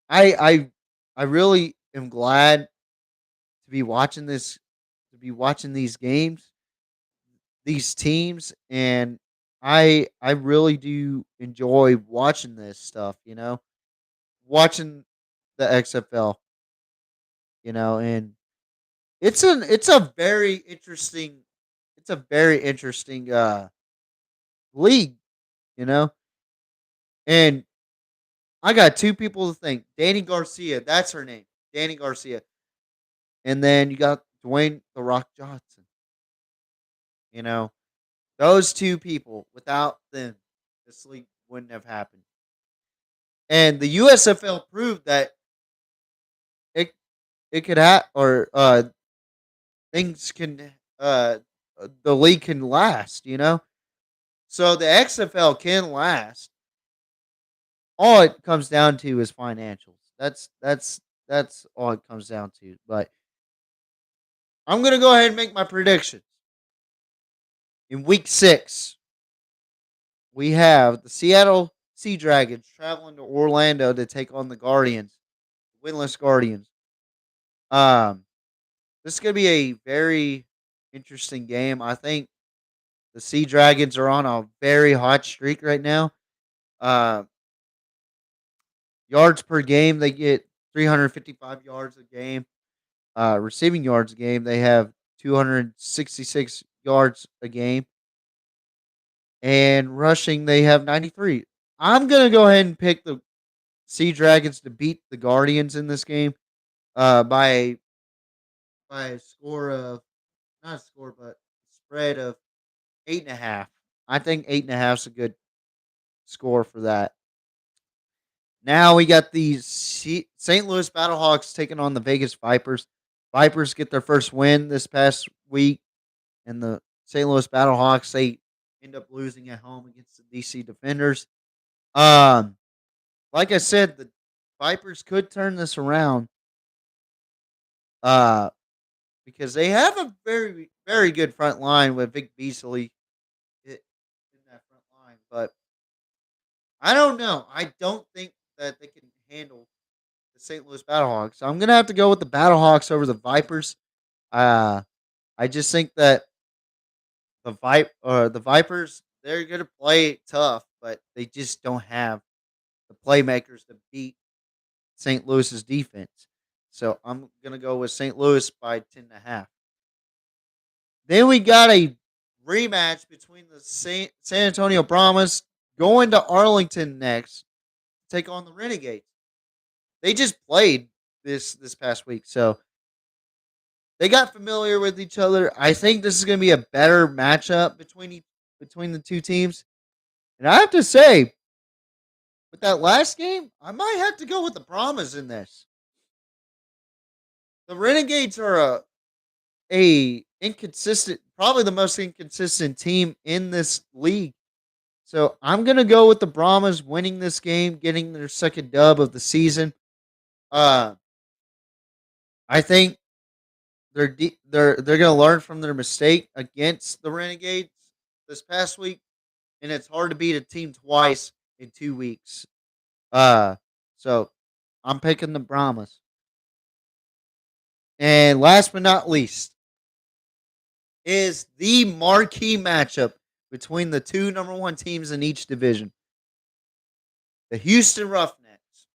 I I I really am glad to be watching these games, these teams, and I really do enjoy watching this stuff, watching the XFL, and it's a very interesting league, you know. And I got two people to thank. Danny Garcia, that's her name. Danny Garcia. And then you got Dwayne The Rock Johnson. You know, those two people, without them, this league wouldn't have happened. And the USFL proved that it it could have, or things can, the league can last. So the XFL can last. All it comes down to is financials. That's all it comes down to. But I'm gonna go ahead and make my predictions. In week 6, we have the Seattle Sea Dragons traveling to Orlando to take on the Guardians, winless Guardians. Um, this is gonna be a very interesting game. I think the Sea Dragons are on a very hot streak right now. Uh, yards per game, they get 355 yards a game. Receiving yards a game, they have 266 yards a game, and rushing, they have 93. I'm gonna go ahead and pick the Sea Dragons to beat the Guardians in this game, by a score of, not a score, but a spread of 8.5. I think 8.5 is a good score for that. Now we got the St. Louis Battlehawks taking on the Vegas Vipers. Vipers get their first win this past week, and the St. Louis Battlehawks, they end up losing at home against the DC Defenders. Um, like I said, the Vipers could turn this around. Uh, because they have a very very good front line with Vic Beasley in that front line, but I don't know. I don't think that they can handle the St. Louis Battlehawks. So I'm gonna have to go with the Battlehawks over the Vipers. Uh, I just think that the Vipers, they're gonna play tough, but they just don't have the playmakers to beat St. Louis's defense. So I'm gonna go with St. Louis by 10.5. Then we got a rematch between the San Antonio Brahmas going to Arlington next to take on the Renegades. They just played this past week, so they got familiar with each other. I think this is going to be a better matchup between the two teams. And I have to say, with that last game, I might have to go with the Brahmas in this. The Renegades are inconsistent, probably the most inconsistent team in this league. So I'm gonna go with the Brahmas winning this game, getting their second dub of the season. Uh, I think they're gonna learn from their mistake against the Renegades this past week, and it's hard to beat a team twice in 2 weeks. Uh, so I'm picking the Brahmas. And last but not least is the marquee matchup between the two number one teams in each division. The Houston Roughnecks,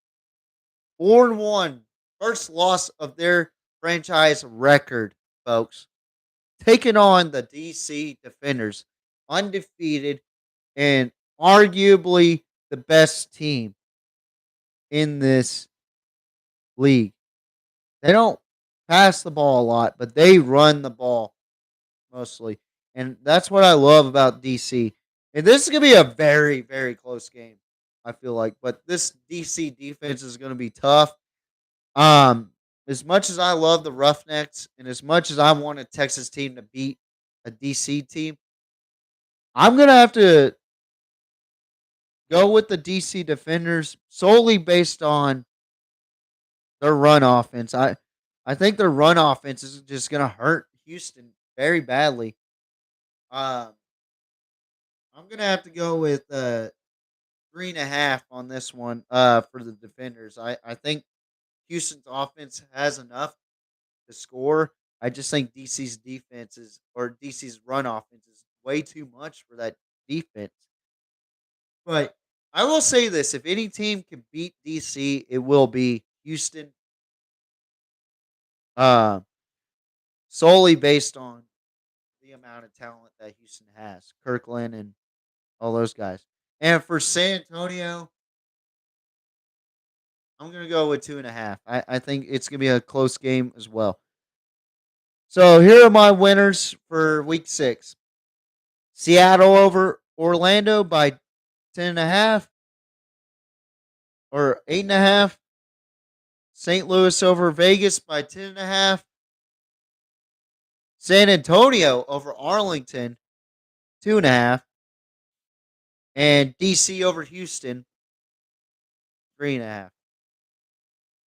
4-1, first loss of their franchise record, folks. Taking on the DC Defenders, undefeated and arguably the best team in this league. They don't pass the ball a lot, but they run the ball mostly. And that's what I love about DC. And this is going to be a very, very close game, I feel like. But this DC defense is going to be tough. Um, as much as I love the Roughnecks and as much as I want a Texas team to beat a DC team, I'm going to have to go with the DC Defenders solely based on their run offense. I think their run offense is just going to hurt Houston very badly. Um, I'm gonna have to go with 3.5 on this one. For the defenders, I think Houston's offense has enough to score. I just think DC's run offense is way too much for that defense. But I will say this: if any team can beat DC, it will be Houston. Uh, Solely based on the amount of talent that Houston has, Kirkland and all those guys. And for San Antonio, I'm gonna go with 2.5. I think it's gonna be a close game as well. So here are my winners for week 6. Seattle over Orlando by 10.5 or 8.5. St. Louis over Vegas by 10.5. San Antonio over Arlington, 2.5. And DC over Houston, 3.5.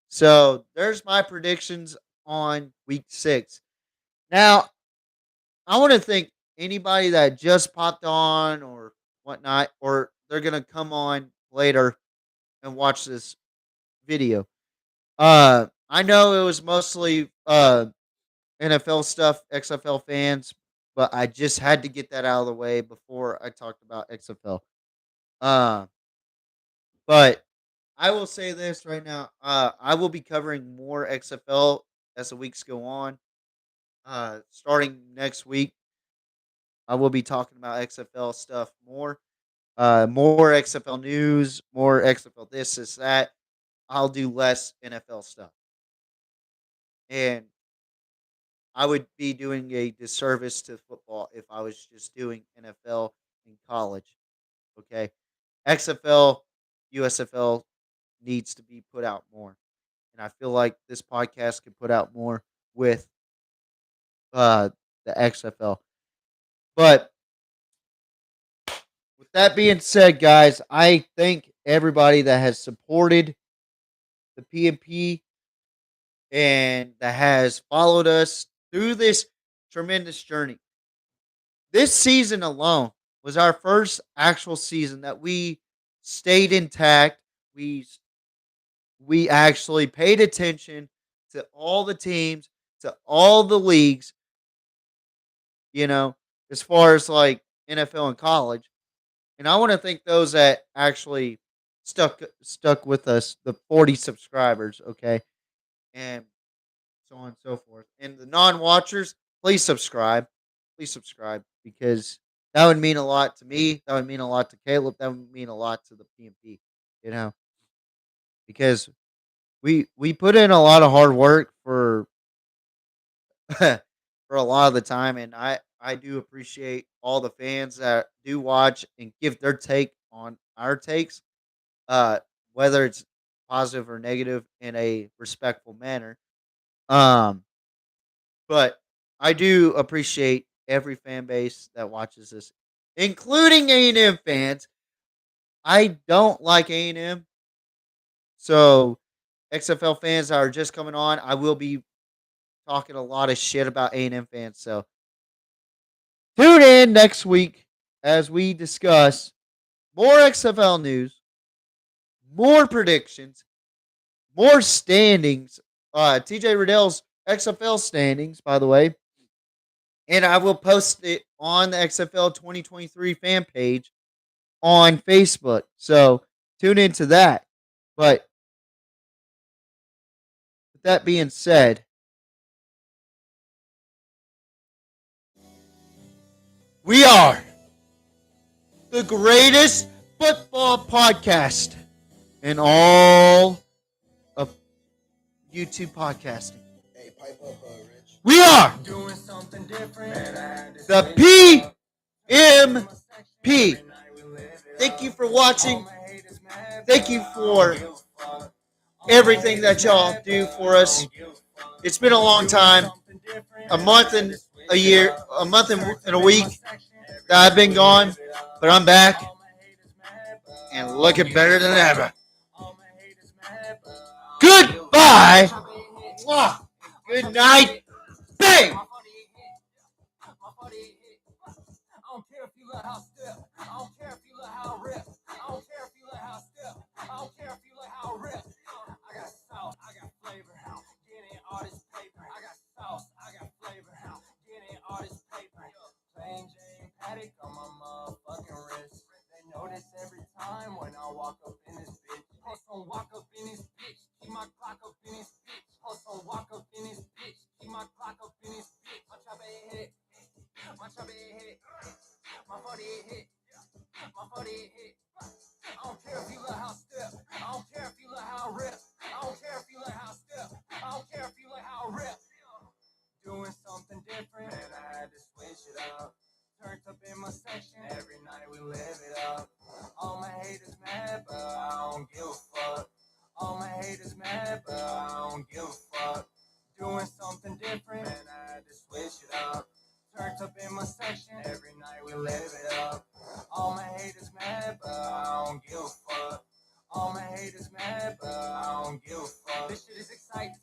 So there's my predictions on week 6. Now, I want to thank anybody that just popped on or whatnot, or they're gonna come on later and watch this video. I know it was mostly NFL stuff, XFL fans, but I just had to get that out of the way before I talked about XFL. Uh, but I will say this right now: I will be covering more XFL as the weeks go on. Starting next week, I will be talking about XFL stuff more. More XFL news, more XFL this, that. I'll do less NFL stuff. And I would be doing a disservice to football if I was just doing NFL in college. Okay. XFL, USFL needs to be put out more. And I feel like this podcast can put out more with uh, the XFL. But with that being said, guys, I thank everybody that has supported the PMP and that has followed us through this tremendous journey. This season alone was our first actual season that we stayed intact. We actually paid attention to all the teams, to all the leagues, you know, as far as like NFL and college. And I want to thank those that actually stuck with us, the 40 subscribers, okay? And so on and so forth. And the non-watchers, please subscribe. Please subscribe because that would mean a lot to me. That would mean a lot to Caleb. That would mean a lot to the PMP, you know, because we put in a lot of hard work for for a lot of the time, and I do appreciate all the fans that do watch and give their take on our takes, uh, whether it's positive or negative in a respectful manner. Um, but I do appreciate every fan base that watches this, including A&M fans. I don't like A&M, so XFL fans that are just coming on, I will be talking a lot of shit about A&M fans. So tune in next week as we discuss more XFL news, more predictions, more standings. TJ Riddell's XFL standings, by the way, and I will post it on the XFL 2023 fan page on Facebook. So tune into that. But with that being said, we are the greatest football podcast in all of YouTube podcasting. Hey, pipe up, Rich. We are Doing something different. the PMP. Thank you for watching. Thank you for everything that y'all do for us. It's been a long time, a month and a year, a month and a week that I've been gone, but I'm back and looking better than ever. Goodbye. Good night. Bang. I don't care if you let how step. I don't care if you let how rip. I don't care if you let how step. I don't care if you let how rip. I got sauce, I got flavor. Getting all this paper. I got sauce, I got flavor. Getting all this paper. Plain Jane Paddock on my motherfucking wrist. They notice every time when I walk up in this bitch. Post on walk up in this bitch. Keep my clock up in this bitch. Post on walk up in this bitch. Keep my clock up in this bitch. My chopper hit. My chopper hit. My 48 hit. My 48 hit. I don't care if you let how step. I don't care if you let how rip. I don't care if you let how step. I don't care if you let how rip. Doing something different, and I had to switch it up. Turned up in my section, every night we live it up. All my haters mad, but I don't give a fuck. All my haters mad, but I don't give a fuck. Doing something different, and I had to switch it up. Turned up in my section, every night we live it up. All my haters mad, but I don't give a fuck. All my haters mad, but I don't give a fuck. This shit is exciting.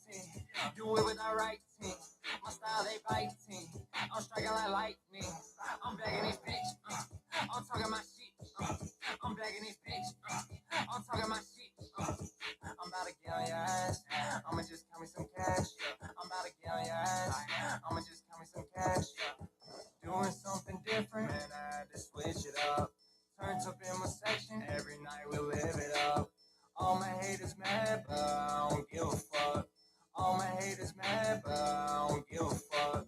Do it with the right team. My style, they biting. I'm striking like lightning. I'm bagging this bitch. I'm talking my shit. I'm bagging this bitch. I'm talking my shit. I'm about to get on your ass. I'ma just count me some cash. I'm about to get on your ass. I'ma just count me some cash. Doing something different, man, I had to switch it up. Turns up in my section, every night we live it up. All my haters mad, but I don't give a fuck. All my haters mad, but I don't give a fuck.